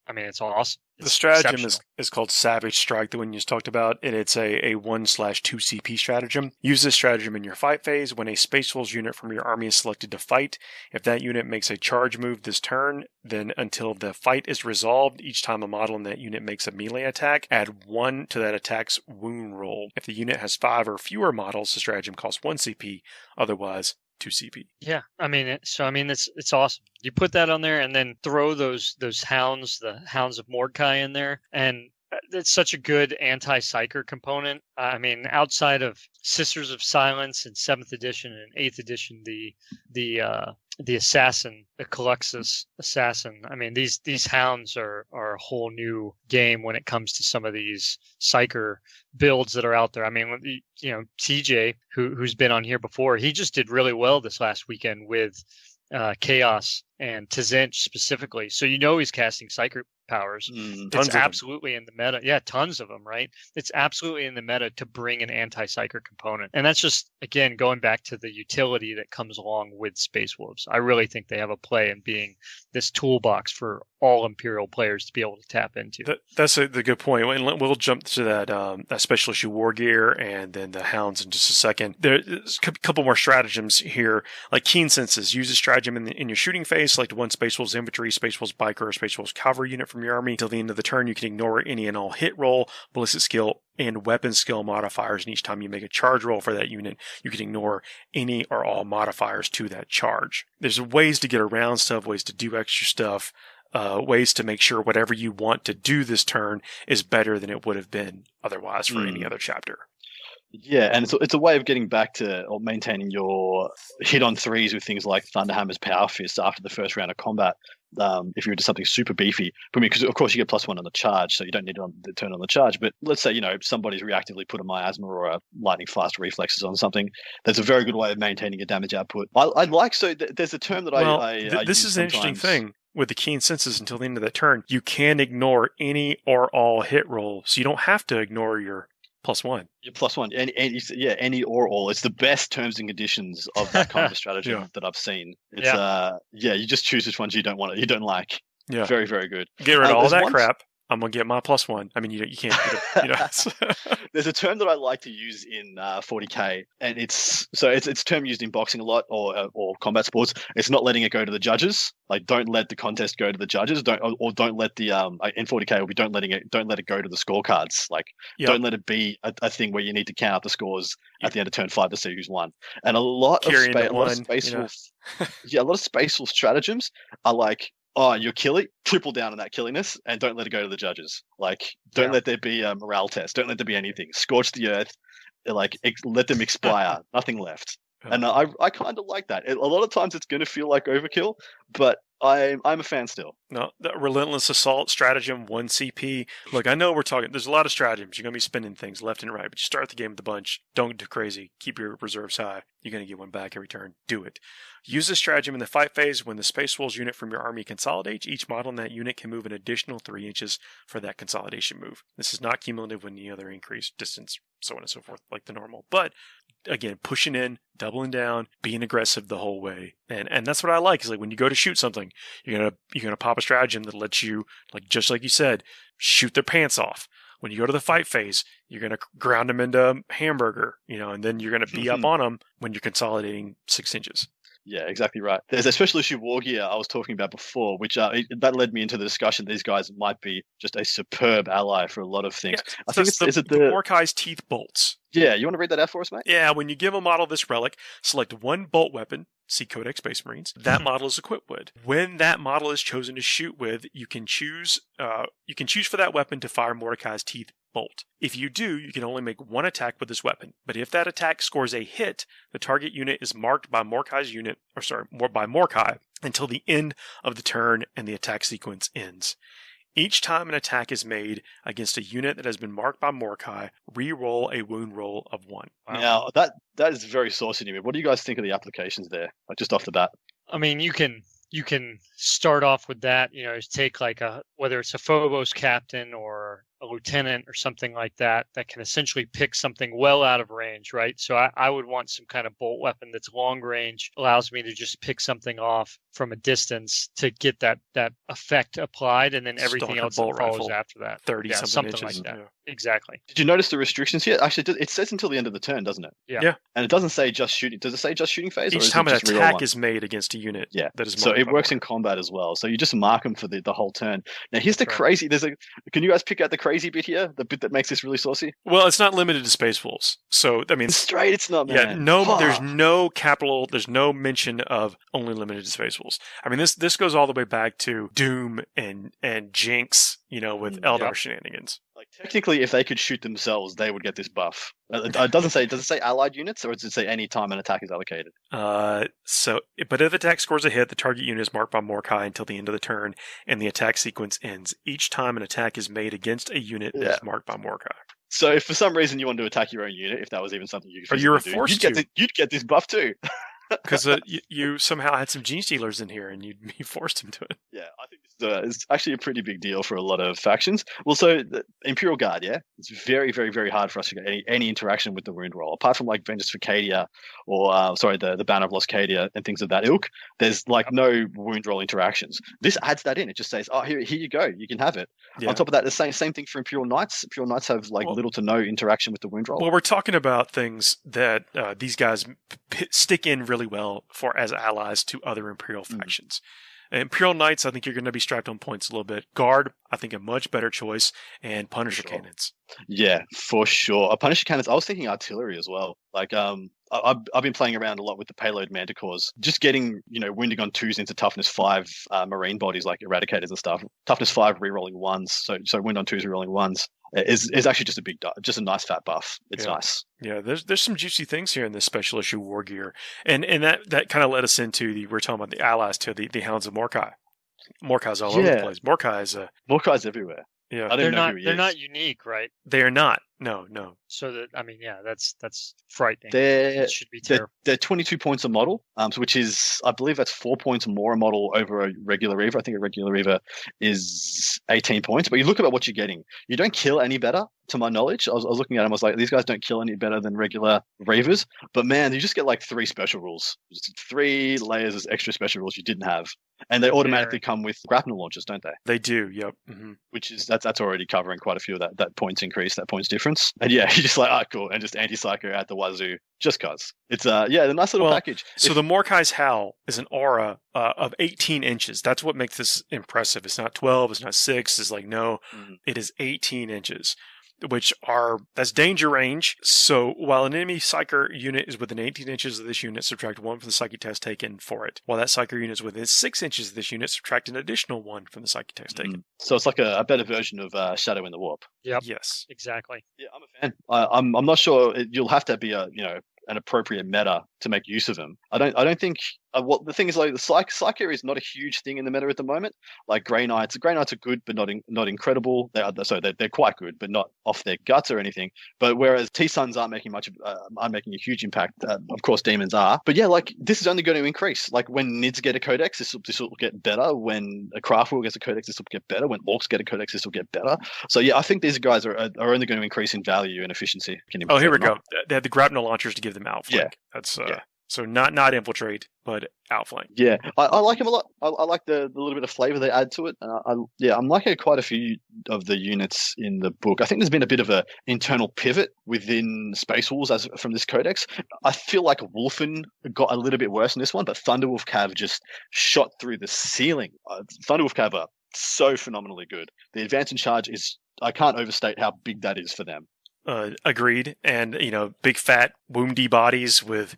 I mean, it's awesome. The stratagem is called Savage Strike, the one you just talked about, and it's a 1/2 CP stratagem. Use this stratagem in your fight phase when a Space Wolves unit from your army is selected to fight. If that unit makes a charge move this turn, then until the fight is resolved, each time a model in that unit makes a melee attack, add 1 to that attack's wound roll. If the unit has 5 or fewer models, the stratagem costs 1 CP, otherwise 2 CP. Yeah, I mean, it's awesome. You put that on there, and then throw those hounds, the Hounds of Mordecai, in there, and it's such a good anti-psyker component. I mean, outside of Sisters of Silence in 7th edition and 8th edition, the assassin, the Caluxus assassin. I mean, these hounds are a whole new game when it comes to some of these psyker builds that are out there. I mean, you know, TJ, who's been on here before, he just did really well this last weekend with Chaos and Tzinch specifically. So you know he's casting psyker powers. It's absolutely in the meta. Yeah, tons of them, right? It's absolutely in the meta to bring an anti-psyker component. And that's just, again, going back to the utility that comes along with Space Wolves. I really think they have a play in being this toolbox for all Imperial players to be able to tap into. That's the good point. And we'll jump to that special issue war gear and then the hounds in just a second. There's a couple more stratagems here, like keen senses. Use a stratagem in your shooting phase. Select one Space Wolves infantry, Space Wolves biker, or Space Wolves cavalry unit from your army. Till the end of the turn, you can ignore any and all hit roll, ballistic skill, and weapon skill modifiers. And each time you make a charge roll for that unit, you can ignore any or all modifiers to that charge. There's ways to get around stuff, ways to do extra stuff, ways to make sure whatever you want to do this turn is better than it would have been otherwise for any other chapter. Yeah, and it's a way of getting back to or maintaining your hit on threes with things like Thunderhammer's Power Fist after the first round of combat. If you're into something super beefy, because of course you get +1 on the charge, so you don't need it on the turn on the charge. But let's say, you know, somebody's reactively put a miasma or a lightning fast reflexes on something. That's a very good way of maintaining a damage output. I like, so there's a term that I this is an interesting thing. With the keen senses until the end of the turn, you can ignore any or all hit roll, so you don't have to ignore your +1. Your +1, any or all. It's the best terms and conditions of that kind of a strategy that I've seen. It's you just choose which ones you don't like. Yeah, very, very good. Get rid of all that crap. I'm gonna get my +1. I mean, you can't get it. You know. There's a term that I like to use in 40k, and it's a term used in boxing a lot or combat sports. It's not letting it go to the judges. Like, don't let the contest go to the judges. Don't let the in 40k it will be don't let it go to the scorecards. Like, don't let it be a thing where you need to count up the scores at the end of turn 5 to see who's won. And a lot of Space Wolf stratagems are like, oh, you're killing, triple down on that killiness and don't let it go to the judges. Like, don't let there be a morale test. Don't let there be anything. Scorch the earth. Like, let them expire. Nothing left. And I kind of like that. A lot of times it's going to feel like overkill, but I'm a fan still. No, the Relentless Assault Stratagem, 1 CP. Look, I know we're talking, there's a lot of stratagems. You're going to be spending things left and right, but you start the game with a bunch. Don't do crazy. Keep your reserves high. You're going to get one back every turn. Do it. Use this stratagem in the fight phase. When the Space Wolves unit from your army consolidates, each model in that unit can move an additional 3 inches for that consolidation move. This is not cumulative with any other increased distance, so on and so forth, like the normal. But again, pushing in, doubling down, being aggressive the whole way. And that's what I like, is like when you go to shoot something, you're gonna pop a stratagem that lets you, like, just like you said, shoot their pants off. When you go to the fight phase, you're going to ground them into hamburger, and then you're going to be up on them when you're consolidating 6 inches. Yeah, exactly right. There's a special issue war gear I was talking about before, which that led me into the discussion. These guys might be just a superb ally for a lot of things. Yeah, I think it's the Mordecai's Teeth Bolts. Yeah, you want to read that out for us, mate? Yeah, when you give a model this relic, select one bolt weapon, see Codex Space Marines, that model is equipped with. When that model is chosen to shoot with, you can choose for that weapon to fire Mordecai's Teeth Bolt. If you do, you can only make one attack with this weapon. But if that attack scores a hit, the target unit is marked by Mordecai until the end of the turn and the attack sequence ends. Each time an attack is made against a unit that has been marked by Mordecai, re-roll a wound roll of 1. Wow. Now, that is very saucy to me. What do you guys think of the applications there, like just off the bat? I mean, you can start off with that, take like whether it's a Phobos captain or a lieutenant or something like that can essentially pick something well out of range, right? So I would want some kind of bolt weapon that's long range, allows me to just pick something off from a distance to get that effect applied, and then everything else that follows after that. 30-something inches. Like that. Yeah. Exactly. Did you notice the restrictions here? Actually, it says until the end of the turn, doesn't it? Yeah. And it doesn't say just shooting. Does it say just shooting phase? Each time an attack is made against a unit. Yeah. That is so it works in combat as well. So you just mark them for the whole turn. Now here's the crazy. Can you guys pick out the crazy bit here? The bit that makes this really saucy? Well, it's not limited to Space Wolves. So I mean, straight, it's not. Man. Yeah. There's no mention of only limited to Space Wolves. I mean, this goes all the way back to Doom and Jinx, with Eldar shenanigans. Like technically, if they could shoot themselves, they would get this buff. It doesn't say. Does it say allied units, or does it say any time an attack is allocated? But if attack scores a hit, the target unit is marked by Mordecai until the end of the turn, and the attack sequence ends. Each time an attack is made against a unit that is marked by Mordecai. So if for some reason you want to attack your own unit, if that was even something you could you're forced to, you'd get this buff too. Because you somehow had some gene stealers in here, and you forced them to it. Yeah, I think this is actually a pretty big deal for a lot of factions. Well, so the Imperial Guard, it's very, very, very hard for us to get any interaction with the wound roll. Apart from like Vengeance for Cadia, or the Banner of Lost Cadia and things of that ilk, there's like no wound roll interactions. This adds that in. It just says, oh, here you go, you can have it. Yeah. On top of that, the same thing for Imperial Knights. Imperial Knights have little to no interaction with the wound roll. Well, we're talking about things that these guys stick in really well for as allies to other Imperial factions. Imperial Knights, I think you're going to be strapped on points a little bit. Guard, I think a much better choice, and Punisher cannons. Yeah, for sure. Punisher cannons. I was thinking artillery as well. Like, I've been playing around a lot with the payload Manticores. Just getting, wounding on 2s into toughness 5 marine bodies like Eradicators and stuff. Toughness 5 rerolling 1s. So wound on 2s rerolling 1s. Is actually just a nice fat buff. It's nice. Yeah, there's some juicy things here in this special issue war gear, and that kind of led us into we're talking about the allies to the Hounds of Mordecai. Mordecai's all over the place. Mordecai's everywhere. Yeah, they're not unique, right? They are not. No. So that's frightening. It should be terrible. They're 22 points a model, which is, I believe that's 4 points more a model over a regular Reaver. I think a regular Reaver is 18 points. But you look at what you're getting. You don't kill any better, to my knowledge. I was looking at them. I was like, these guys don't kill any better than regular Reavers. But man, you just get like 3 special rules. Just 3 layers of extra special rules you didn't have. And they automatically come with grapnel launchers, don't they? They do, yep. Mm-hmm. Which is that's already covering quite a few of that points increase, that points difference. And yeah, you're just like, cool, and just anti-psycho at the wazoo, just cause. It's the nice little package. So the Mordecai's Howl is an aura of 18 inches. That's what makes this impressive. It's not 12, it's not 6. It's like, no, it is 18 inches. That's danger range. So while an enemy Psyker unit is within 18 inches of this unit, subtract 1 from the psychic test taken for it. While that Psyker unit is within 6 inches of this unit, subtract an additional 1 from the psychic test taken. So it's like a better version of Shadow in the Warp. Yep. Yes. Exactly. Yeah, I'm a fan. I'm not sure you'll have to be an appropriate meta to make use of them. I don't think. The thing is, like, the Psyker is not a huge thing in the meta at the moment. Like Grey Knights are good, but not incredible. They're quite good, but not off their guts or anything. But whereas T-Suns aren't making a huge impact. Of course, Demons are. But yeah, like this is only going to increase. Like when Nids get a Codex, this will get better. When a Craftwheel gets a Codex, this will get better. When Orcs get a Codex, this will get better. So yeah, I think these guys are only going to increase in value and efficiency. Here we go. They have the grapnel launchers to give them outflank. Yeah. That's So not infiltrate, but outflank. Yeah, I like him a lot. I like the little bit of flavor they add to it. I'm liking quite a few of the units in the book. I think there's been a bit of a internal pivot within Space Wolves from this codex. I feel like Wolfen got a little bit worse in this one, but Thunderwolf Cav just shot through the ceiling. Thunderwolf Cav are so phenomenally good. The advance and charge is, I can't overstate how big that is for them. Agreed. And, big fat woundy bodies with,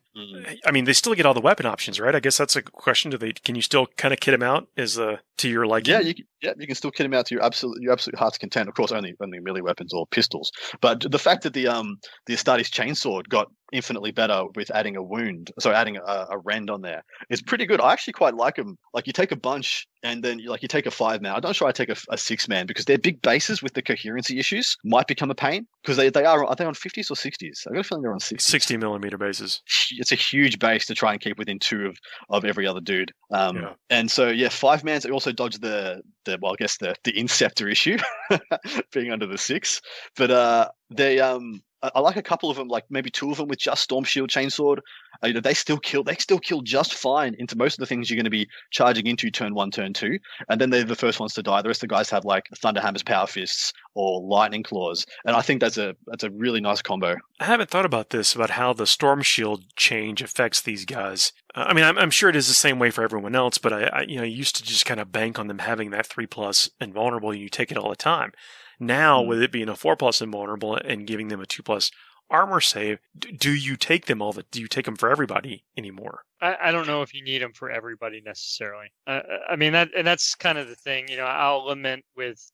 I mean, they still get all the weapon options, right? I guess that's a question. Can you still kind of kit them out to your liking? Yeah, you can still kit them out to your absolute heart's content. Of course, only melee weapons or pistols. But the fact that the Astartes Chainsword got infinitely better with adding adding a rend on there is pretty good. I actually quite like them. Like you take a bunch and then you take a 5-man. I'm not sure I take a 6-man because their big bases with the coherency issues might become a pain because are they on 50s or 60s? I got a feeling they're on 60s. 60 millimeter bases. It's a huge base to try and keep within 2 of every other dude. And so 5-mans also dodge the Inceptor issue being under the 6, but I like a couple of them, like maybe 2 of them with just Storm Shield Chainsword. They still kill just fine into most of the things you're going to be charging into turn 1, turn 2, and then they're the first ones to die. The rest of the guys have like Thunderhammer's Power Fists or Lightning Claws, and I think that's a really nice combo. I haven't thought about this, about how the Storm Shield change affects these guys. I mean, I'm sure it is the same way for everyone else, but I used to just kind of bank on them having that 3+ invulnerable, and you take it all the time. Now, with it being a 4+ invulnerable and giving them a 2+ armor save, do you take them do you take them for everybody anymore? I don't know if you need them for everybody necessarily. I mean, that's kind of the thing. I'll lament with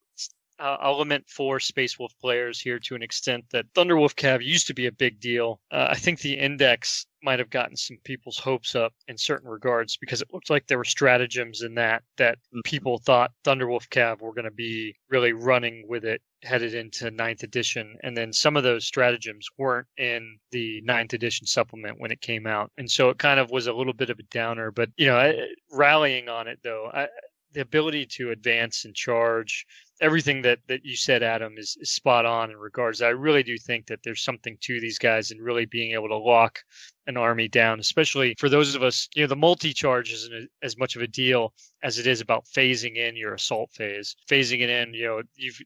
I'll lament for Space Wolf players here to an extent that Thunderwolf Cav used to be a big deal. I think the Index might have gotten some people's hopes up in certain regards because it looked like there were stratagems in that people thought Thunderwolf Cav were going to be really running with it headed into 9th edition. And then some of those stratagems weren't in the 9th edition supplement when it came out. And so it kind of was a little bit of a downer. But, rallying on it, though, the ability to advance and charge, everything that you said, Adam, is spot on in regards. I really do think that there's something to these guys and really being able to lock an army down, especially for those of us, the multi-charge isn't as much of a deal as it is about phasing in your assault phase. Phasing it in,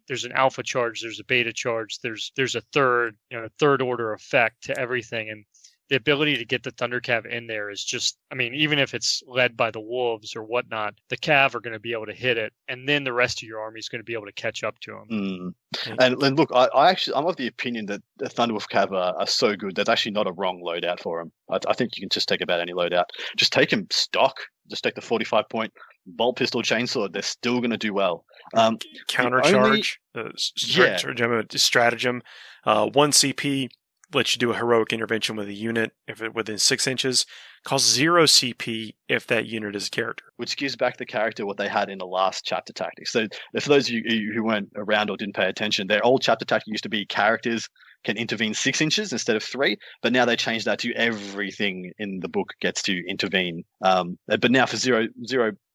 there's an alpha charge, there's a beta charge, there's a third order effect to everything. And the ability to get the Thunder Cav in there is just, even if it's led by the Wolves or whatnot, the Cav are going to be able to hit it, and then the rest of your army is going to be able to catch up to them. And look, I'm of the opinion that the Thunderwolf Cav are so good, there's actually not a wrong loadout for them. I think you can just take about any loadout. Just take them stock. Just take the 45-point bolt pistol chainsaw. They're still going to do well. Countercharge, stratagem, 1 CP. Lets you do a heroic intervention with a unit if it within 6 inches. Costs 0 CP if that unit is a character. Which gives back the character what they had in the last chapter tactics. So for those of you who weren't around or didn't pay attention, their old chapter tactic used to be characters can intervene 6 inches instead of 3, but now they changed that to everything in the book gets to intervene. But now for zero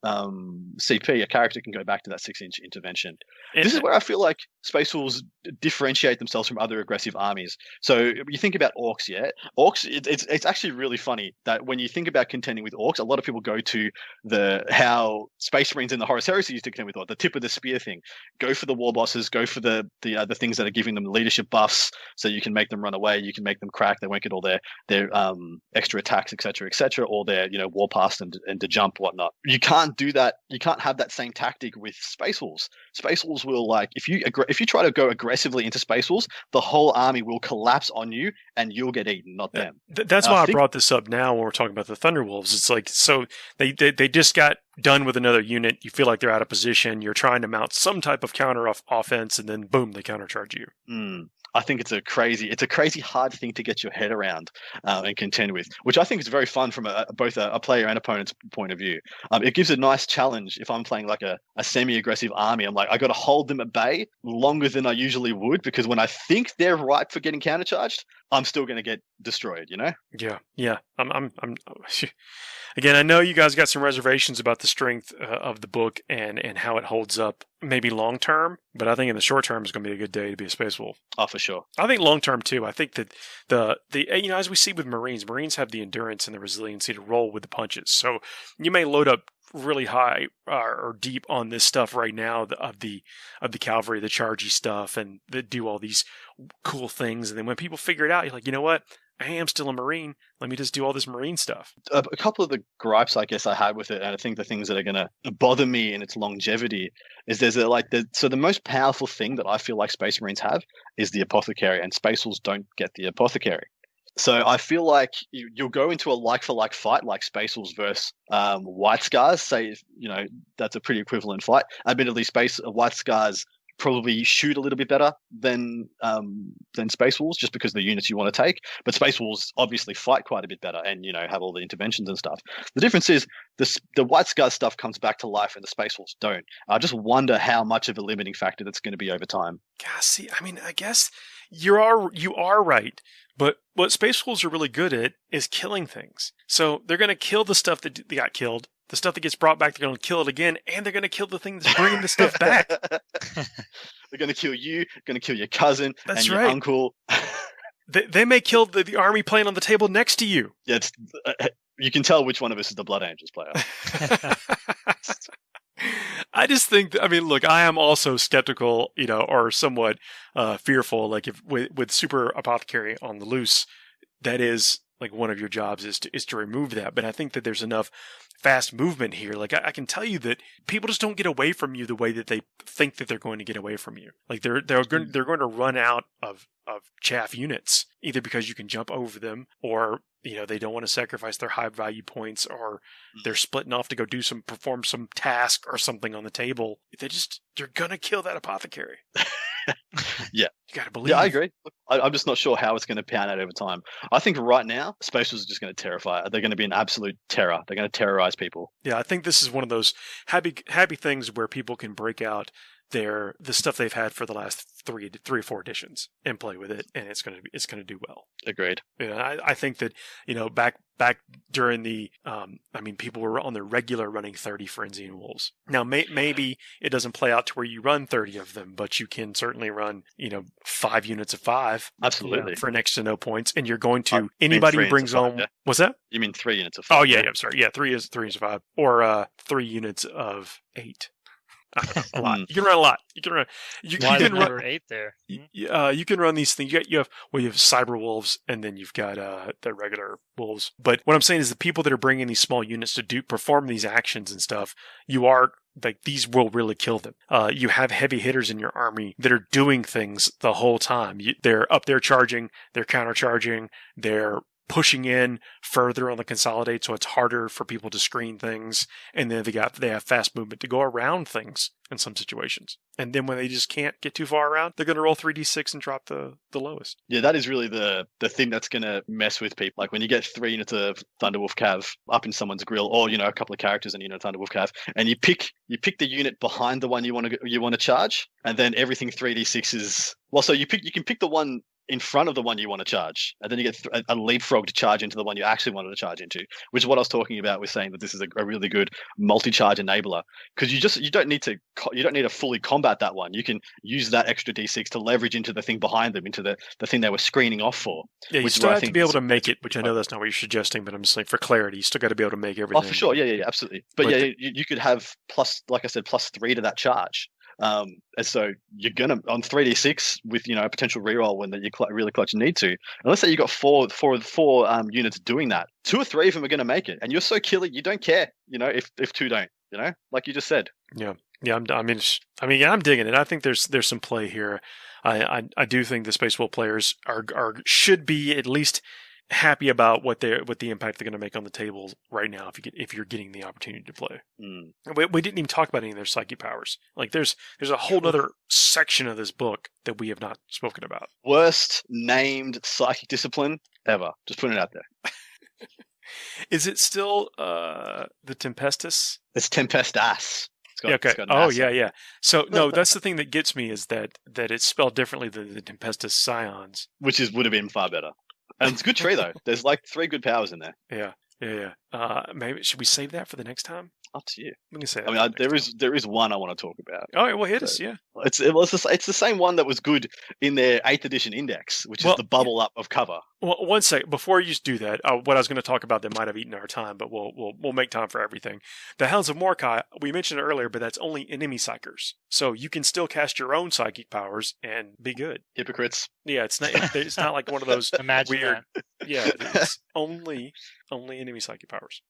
CP, a character can go back to that 6-inch intervention. This is where I feel like Space Wolves differentiate themselves from other aggressive armies. So you think about orcs, yeah? Orcs, it's actually really funny that when you think about contending with orcs, a lot of people go to how Space Marines in the Horus Heresy used to contend with orcs, the tip of the spear thing. Go for the war bosses, go for the things that are giving them leadership buffs, so you can make them run away, you can make them crack, they won't get all their extra attacks, etc., or their war pass and to jump, whatnot. You can't do that. You can't have that same tactic with Space Wolves. Space Wolves will, if you try to go aggressively into Space Wolves, the whole army will collapse on you and you'll get eaten, not them. That's why I brought this up now when we're talking about the Thunderwolves. It's like, so they just got done with another unit. You feel like they're out of position. You're trying to mount some type of counter offense, and then boom, they countercharge you. I think it's a crazy hard thing to get your head around and contend with, which I think is very fun from both a player and opponent's point of view. It gives a nice challenge if I'm playing like a semi-aggressive army. I'm like, I got to hold them at bay longer than I usually would, because when I think they're ripe for getting countercharged, I'm still going to get destroyed, Yeah. I'm again, I know you guys got some reservations about the strength of the book and how it holds up maybe long term, but I think in the short term it's going to be a good day to be a Space Wolf. Oh, for sure. I think long term too. I think that the as we see with Marines have the endurance and the resiliency to roll with the punches. So you may load up really high or deep on this stuff right now of the cavalry, the chargey stuff, and that do all these cool things. And then when people figure it out, you're like, you know what? I am still a Marine. Let me just do all this Marine stuff. A couple of the gripes I guess I had with it, and I think the things that are going to bother me in its longevity, is so the most powerful thing that I feel like Space Marines have is the Apothecary, and Space Wolves don't get the Apothecary. So I feel like you'll go into a like-for-like fight, like Space Wolves versus White Scars. Say, that's a pretty equivalent fight. Admittedly, White Scars probably shoot a little bit better than Space Wolves, just because of the units you want to take. But Space Wolves obviously fight quite a bit better and, have all the interventions and stuff. The difference is the White Scar stuff comes back to life and the Space Wolves don't. I just wonder how much of a limiting factor that's going to be over time. God, see, I guess you are right. But what Space Wolves are really good at is killing things. So they're going to kill the stuff that got killed. The stuff that gets brought back, they're going to kill it again, and they're going to kill the thing that's bringing the stuff back. They're going to kill you, going to kill your cousin, that's and right. Your uncle. They may kill the army playing on the table next to you. Yeah, you can tell which one of us is the Blood Angels player. I just think, look, I am also skeptical, or somewhat fearful, like if with Super Apothecary on the loose, that is like one of your jobs is to remove that. But I think that there's enough fast movement here. Like I can tell you that people just don't get away from you the way that they think that they're going to get away from you. Like they're going to run out of chaff units, either because you can jump over them, or they don't want to sacrifice their high value points, or they're splitting off to go perform some task or something on the table. You're gonna kill that apothecary. Yeah, you gotta believe. Yeah, I agree. I'm just not sure how it's going to pan out over time. I think right now, Space Wolves are just going to terrify. They're going to be an absolute terror. They're going to terrorize people. Yeah, I think this is one of those happy things where people can break out the stuff they've had for the last three or four editions and play with it, and it's gonna do well. Agreed. I think that back during the people were on the regular running 30 Frenzy and Wolves. Now maybe it doesn't play out to where you run 30 of them, but you can certainly run 5 units of 5. Absolutely. For next to no points, and you're going to anybody who brings home. Yeah. What's that? You mean 3 units of 5? Oh yeah, I'm sorry. Yeah, 3 is 5, or 3 units of 8. A lot. You can run a lot. You can run. You can run 8 there. You can run these things. You have cyber wolves, and then you've got the regular wolves. But what I'm saying is the people that are bringing these small units to perform these actions and stuff, these will really kill them. You have heavy hitters in your army that are doing things the whole time. They're up there charging. They're counter charging. They're pushing in further on the consolidate, so it's harder for people to screen things, and then they have fast movement to go around things in some situations. And then when they just can't get too far around, they're going to roll 3d6 and drop the lowest. Yeah, that is really the thing that's going to mess with people. Like when you get 3 units of Thunderwolf Cav up in someone's grill, or a couple of characters in Thunderwolf Cav, and you pick the unit behind the one you want to charge, and then everything 3d6 is so you can pick the one in front of the one you want to charge, and then you get a leapfrog to charge into the one you actually wanted to charge into, which is what I was talking about with saying that this is a really good multi-charge enabler, because you don't need to fully combat that one. You can use that extra d6 to leverage into the thing behind them, into the thing they were screening off for. Yeah, you still have to be able to make it, which I know that's not what you're suggesting, but I'm just saying for clarity, you still got to be able to make everything. Oh, for sure. Yeah, absolutely. But you could have +3 to that charge. And so you're gonna on 3d6 with a potential reroll when you really clutch and need to. And let's say you got four units doing that. 2 or 3 of them are gonna make it, and you're so killer you don't care. If 2 don't. Like you just said. Yeah. I'm digging it. I think there's some play here. I do think the Space Wolf players should be at least happy about what the impact they're going to make on the table right now if you're getting the opportunity to play. We didn't even talk about any of their psychic powers. Like there's a whole other section of this book that we have not spoken about. Worst named psychic discipline ever. Just putting it out there. Is it still the Tempestus? It's Tempestas. Okay. Yeah. So no, that's the thing that gets me is that it's spelled differently than the Tempestus Scions, which would have been far better. And it's a good tree, though. There's 3 good powers in there. Yeah. Maybe should we save that for the next time? Up to you. Let me say. There is one I want to talk about. All right, well, hit us. Yeah. It's the same one that was good in their 8th edition index, which is the bubble up of cover. Well, one sec before you do that. What I was going to talk about that might have eaten our time, but we'll make time for everything. The Hounds of Mordecai, we mentioned it earlier, but that's only enemy psychers, so you can still cast your own psychic powers and be good. Hypocrites. Yeah, it's not like one of those Imagine weird. That. Yeah, it's only enemy psychic powers.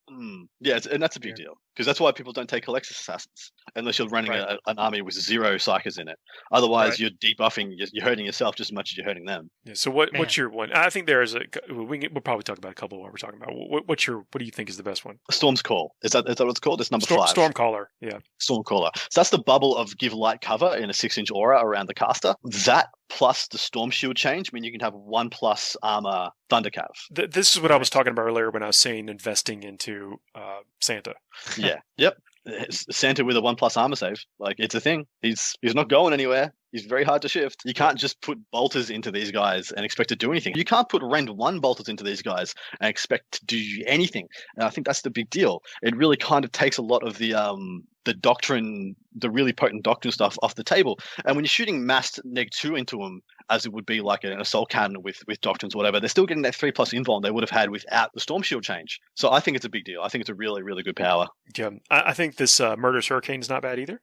Yeah, and that's a big deal, because that's why people don't take Collectus Assassins unless you're running an army with 0 psychers in it. Otherwise, you're debuffing, you're hurting yourself just as much as you're hurting them. Yeah. So what's your one? I think there is we'll probably talk about a couple while we're talking about. What do you think is the best one? Storm's Call. Is that what it's called? It's number 5. Stormcaller. Yeah. Stormcaller. So that's the bubble of give light cover in a 6-inch aura around the caster. That plus the Storm Shield change mean you can have 1+ armor Thundercav. This is what I was talking about earlier when I was saying investing into Santa. Yeah. Yep. Santa with a 1+ armor save. It's a thing. He's not going anywhere. He's very hard to shift. You can't just put bolters into these guys and expect to do anything. You can't put Rend 1 bolters into these guys and expect to do anything. And I think that's the big deal. It really kind of takes a lot of the doctrine, the really potent doctrine stuff off the table. And when you're shooting massed -2 into them, as it would be like an assault cannon with doctrines or whatever, they're still getting that 3+ invuln they would have had without the Storm Shield change. So I think it's a big deal. I think it's a really, really good power. Yeah, I think this Murderous Hurricane is not bad either.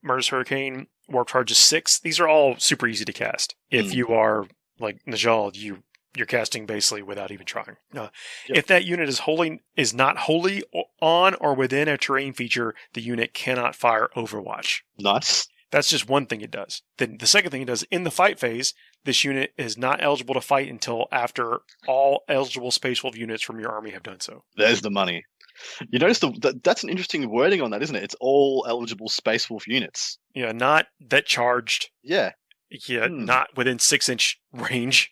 Murderous Hurricane, Warp Charge is 6. These are all super easy to cast. If you are like Najal, you You're casting basically without even trying. Yep. If that unit is not wholly on or within a terrain feature, the unit cannot fire Overwatch. Nice. That's just one thing it does. Then the second thing it does, in the fight phase, this unit is not eligible to fight until after all eligible Space Wolf units from your army have done so. There's the money. You notice that's an interesting wording on that, isn't it? It's all eligible Space Wolf units. Yeah, not that charged. Yeah. Yeah, not within 6-inch range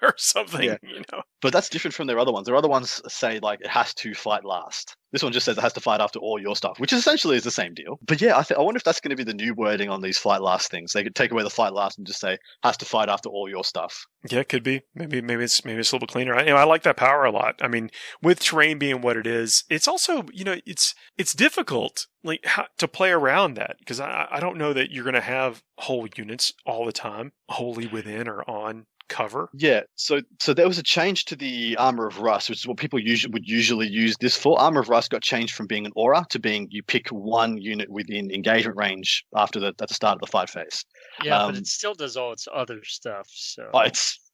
or something. Yeah. You know. But that's different from their other ones. Their other ones say like it has to fight last. This one just says it has to fight after all your stuff, which essentially is the same deal. But yeah, I wonder if that's going to be the new wording on these fight last things. They could take away the fight last and just say has to fight after all your stuff. Yeah, it could be. Maybe it's a little bit cleaner. I like that power a lot. I mean, with terrain being what it is, it's also, it's difficult like to play around that, because I don't know that you're going to have whole units all the time wholly within or on cover. Yeah, so there was a change to the Armor of Rust, which is what people would usually use this for. Armor of Rust got changed from being an aura to being you pick one unit within engagement range at the start of the fight phase. Yeah, but it still does all its other stuff. So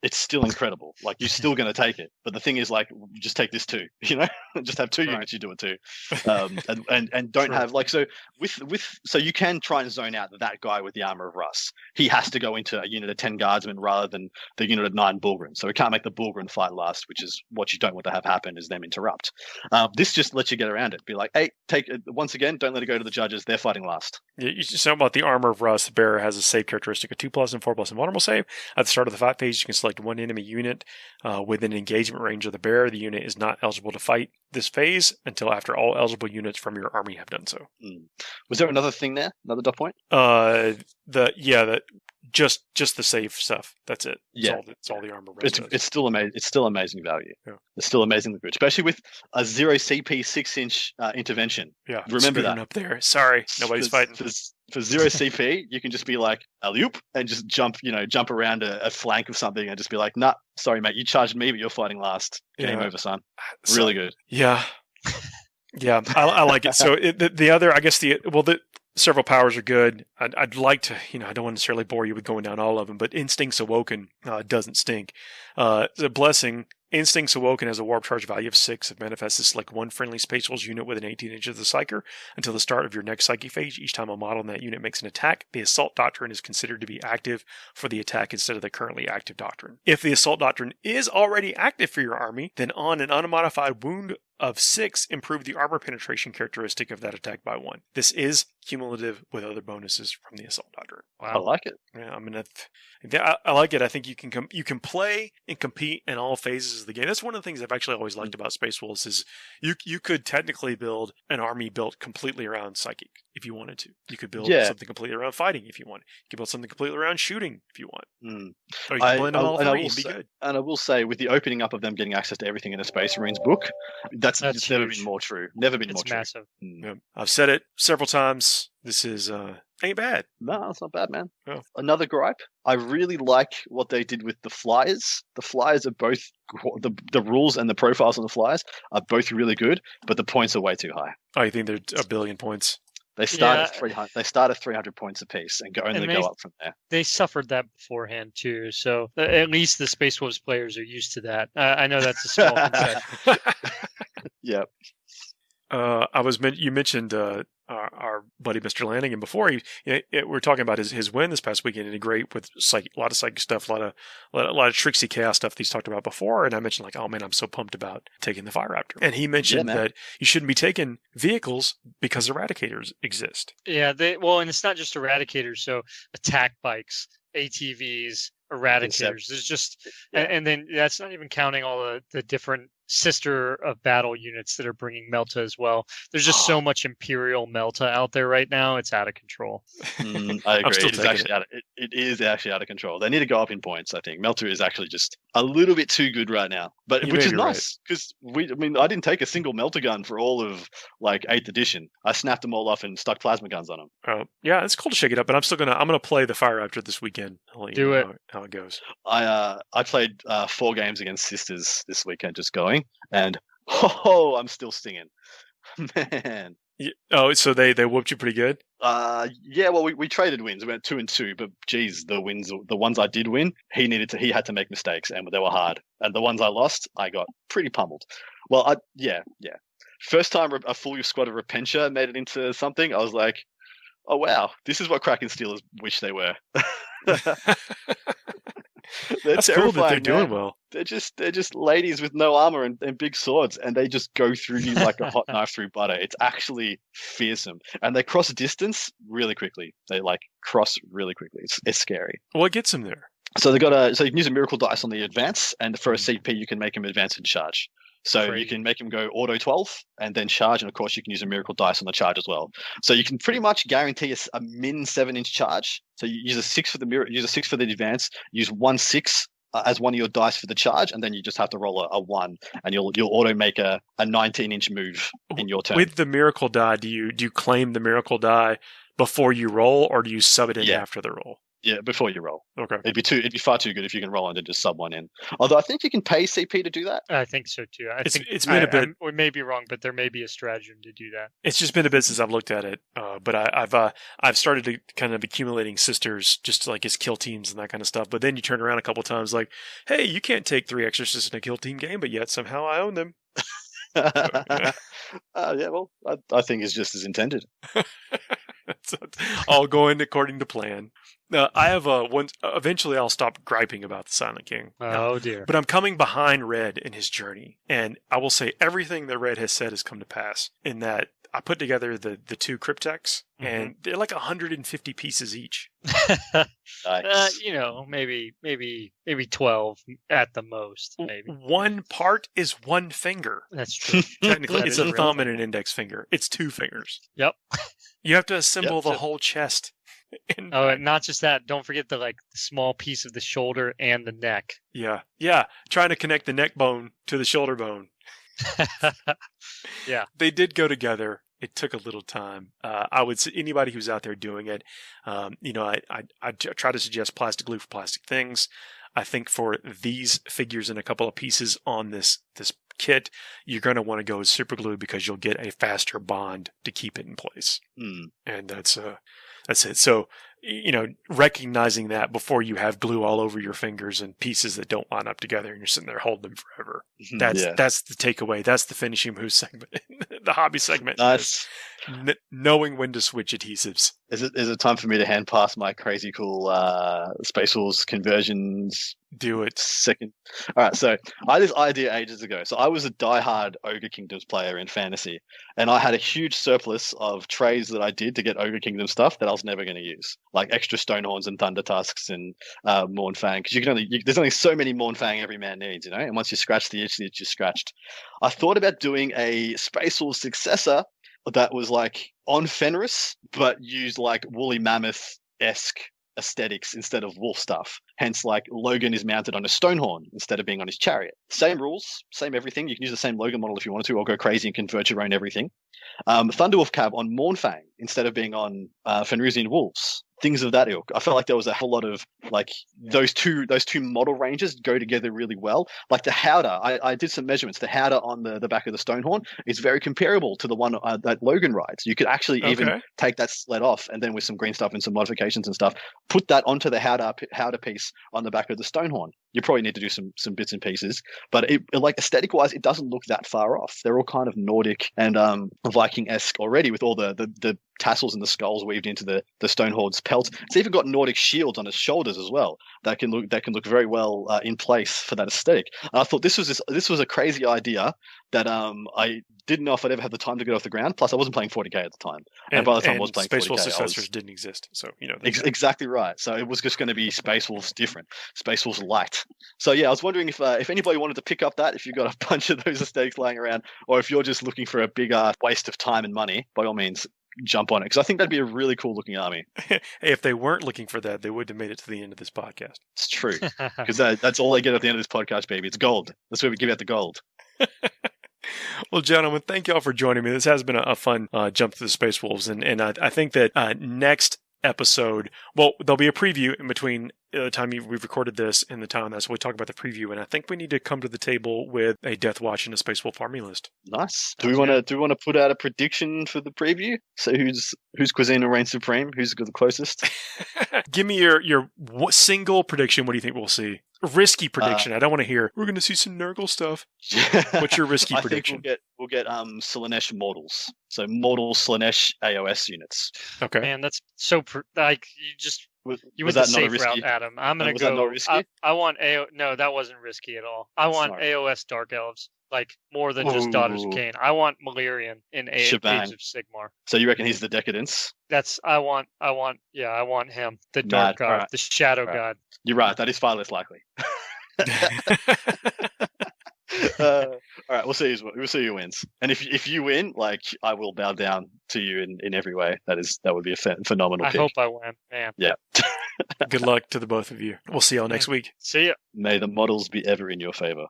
it's still incredible. Like you're still going to take it, but the thing is, like, just take this too. Just have two units. You do it too, and don't have like so so you can try and zone out that guy with the Armor of Rust. He has to go into a unit of 10 guardsmen rather than the unit of 9 Bulgren. So we can't make the Bulgren fight last, which is what you don't want to have happen, is them interrupt. This just lets you get around it. Be like, hey, take it once again. Don't let it go to the judges. They're fighting last. Yeah, you just know about the Armor of Rust. The bearer has a save characteristic of 2+ and 4+ invulnerable save. At the start of the fight phase, you can select one enemy unit within engagement range of the bearer. The unit is not eligible to fight this phase until after all eligible units from your army have done so. Was there another thing there? Another dot point? Just the save stuff. That's it. It's all the Armor of Rust. It's still amazing. It's still amazing value. Yeah. It's still amazingly good, especially with a 0 CP 6-inch intervention. Yeah, remember that up there. Sorry, nobody's fighting. For 0 CP, you can just be like alley-oop and just jump around a flank of something and just be like, nah, sorry mate, you charged me, but you're fighting last. Game over, son. Really good. Yeah, yeah, I like it. So the other, I guess the several powers are good. I'd like to, I don't want to necessarily bore you with going down all of them, but Instincts Awoken doesn't stink. The Blessing. Instincts Awoken has a warp charge value of 6. It manifests to select one friendly Space Wolves unit within 18 inches of the Psyker until the start of your next Psyche phase. Each time a model in that unit makes an attack, the Assault Doctrine is considered to be active for the attack instead of the currently active Doctrine. If the Assault Doctrine is already active for your army, then on an unmodified wound of 6, improve the armor penetration characteristic of that attack by 1. This is cumulative with other bonuses from the Assault Doctrine. Wow. I like it. Yeah, I like it. I think you can play and compete in all phases of the game. That's one of the things I've actually always liked about Space Wolves is you could technically build an army built completely around Psychic if you wanted to. You could build something completely around fighting if you want. You could build something completely around shooting if you want. Or you can blend them all three and be good. And I will say, with the opening up of them getting access to everything in a Space Marines book, that's never been more true. Never been more true. It's massive. Yeah. I've said it several times. This is ain't bad. No, it's not bad, man. Oh. Another gripe. I really like what they did with the Flyers. The Flyers are both the rules and the profiles on the Flyers are both really good, but the points are way too high. Oh, you think they're 1 billion points? They start at 300. They start at 300 points apiece and go up from there. They suffered that beforehand too, so at least the Space Wolves players are used to that. I know that's a small concession. Yeah. You mentioned our buddy Mr. Lanigan before. We're talking about his win this past weekend, and he great with a lot of psychic stuff, a lot of tricksy chaos stuff that he's talked about before. And I mentioned like, oh man, I'm so pumped about taking the Fire Raptor. And he mentioned that you shouldn't be taking vehicles because Eradicators exist. Yeah, and it's not just Eradicators. So attack bikes, ATVs, Eradicators. There's just, and then that's not even counting all the different sister of battle units that are bringing Melta as well. There's just so much Imperial Melta out there right now. It's out of control. I agree. It is actually out of control. They need to go up in points, I think. Melta is actually just a little bit too good right now, which is nice because I didn't take a single Melta gun for all of like 8th edition. I snapped them all off and stuck plasma guns on them. Oh, yeah, it's cool to shake it up, but I'm gonna play the Fire Raptor this weekend. I'll let you know how it goes. I played 4 games against Sisters this weekend, just going, and I'm still stinging, man. Oh, so they whooped you pretty good? Yeah, well, we traded wins. We went 2-2, but geez, the ones I did win, he had to make mistakes, and they were hard. And the ones I lost, I got pretty pummeled. Well, yeah. First time a full squad of Repentia made it into something, I was like, oh wow, this is what Kraken Steelers wish they were. That's cool that they're doing well. They're just ladies with no armor and big swords, and they just go through you like a hot knife through butter. It's actually fearsome, and they cross distance really quickly. They cross really quickly. It's scary. What gets them there? So you can use a miracle dice on the advance, and for a CP you can make them advance and charge. So you can make them go auto 12 and then charge, and of course you can use a miracle dice on the charge as well. So you can pretty much guarantee a min 7-inch charge. So you use a 6 for the advance, use 1/6 as one of your dice for the charge, and then you just have to roll a 1, and you'll auto make a 19-inch move in your turn. With the miracle die, do you claim the miracle die before you roll, or do you sub it in after the roll? Yeah, before you roll. Okay. It'd be far too good if you can roll and then just sub one in. Although I think you can pay CP to do that. I think so too. It's been a bit. We may be wrong, but there may be a stratagem to do that. It's just been a bit since I've looked at it. But I've started to kind of accumulating sisters just like as kill teams and that kind of stuff. But then you turn around a couple times like, hey, you can't take 3 exorcists in a kill team game, but yet somehow I own them. Yeah, well, I think it's just as intended. It's all going according to plan. I have eventually I'll stop griping about the Silent King. Oh dear. But I'm coming behind Red in his journey. And I will say everything that Red has said has come to pass in that I put together the 2 cryptex, and they're like 150 pieces each. Nice. Maybe 12 at the most. Maybe 1 part is 1 finger. That's true. Technically, it's a thumb and an index finger. It's 2 fingers. Yep. You have to assemble the whole chest. And not just that. Don't forget the small piece of the shoulder and the neck. Yeah. Trying to connect the neck bone to the shoulder bone. Yeah. They did go together. It took a little time. I would say anybody who's out there doing it, I try to suggest plastic glue for plastic things. I think for these figures and a couple of pieces on this kit, you're going to want to go with super glue because you'll get a faster bond to keep it in place. And that's it. So, recognizing that before you have glue all over your fingers and pieces that don't line up together and you're sitting there holding them forever. That's the takeaway. That's the finishing move segment, the hobby segment. Nice. Knowing when to switch adhesives. Is it time for me to hand pass my crazy cool Space Wolves conversions? Do it. Second. All right, so I had this idea ages ago. So I was a diehard Ogre Kingdoms player in fantasy, and I had a huge surplus of trays that I did to get Ogre Kingdom stuff that I was never going to use, like extra Stonehorns and Thunder Tusks and Mournfang, because there's only so many Mournfang every man needs, and once you scratch the itch you're scratched. I thought about doing a Space Wolves Successor that was on Fenris, but used woolly mammoth-esque aesthetics instead of wolf stuff. Hence, Logan is mounted on a Stonehorn instead of being on his chariot. Same rules, same everything. You can use the same Logan model if you wanted to, or go crazy and convert your own everything. Thunderwolf cab on Mournfang instead of being on Fenrisian wolves. Things of that ilk. I felt like there was a whole lot of those two model ranges go together really well. Like the Howdah, I did some measurements. The Howdah on the back of the Stonehorn is very comparable to the one that Logan rides. You could actually even take that sled off and then with some green stuff and some modifications and stuff, put that onto the Howdah piece on the back of the Stonehorn. You probably need to do some bits and pieces, but aesthetic wise, it doesn't look that far off. They're all kind of Nordic and Viking-esque already, with all the tassels and the skulls weaved into the Stonehorn's pelt. It's even got Nordic shields on its shoulders as well that can look very well in place for that aesthetic. And I thought this was a crazy idea that I didn't know if I'd ever have the time to get off the ground. Plus, I wasn't playing 40k at the time, and by the time I was playing Space 40k, Wolf Successors didn't exist, so exactly right. So it was just going to be Space Wolves different, Space Wolves light. So yeah, I was wondering if anybody wanted to pick up that, if you've got a bunch of those aesthetics laying around, or if you're just looking for a big waste of time and money, by all means, jump on it, because I think that'd be a really cool looking army. Hey, if they weren't looking for that, they wouldn't have made it to the end of this podcast. It's true, because that's all they get at the end of this podcast, baby. It's gold. That's where we give out the gold. Well, gentlemen, thank you all for joining me. This has been a fun jump to the Space Wolves, and I think that next episode, well, there'll be a preview in between the time we've recorded this and the time that's we talk about the preview, and I think we need to come to the table with a Death Watch and a Space Wolf army list. Nice. Do we want to put out a prediction for the preview? So whose cuisine will reign supreme? Who's the closest? Give me your single prediction. What do you think we'll see? Risky prediction. I don't want to hear we're going to see some Nurgle stuff. What's your risky prediction? Think we'll get Slaanesh mortals. So mortal Slaanesh AOS units. Okay. Man, that's so you just you went that the not safe risky? route, Adam. I'm gonna Was go. that not risky? I want No, that wasn't risky at all. I want Smart. AOS Dark Elves, like more than just Daughters of Cain. I want Malerian in Age of Sigmar. So you reckon he's the Decadence? I want him. The Mad. Dark God, Right. the Shadow Right. God. You're right. That is far less likely. All right, we'll see who wins. And if you win, like I will bow down to you in every way. That would be a phenomenal I pick. hope I win, man. Yeah. Good luck to the both of you. We'll see y'all next week. See ya. May the models be ever in your favor.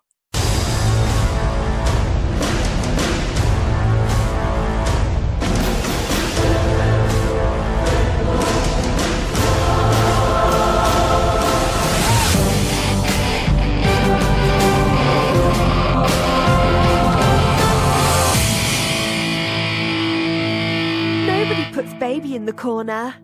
Nobody puts baby in the corner.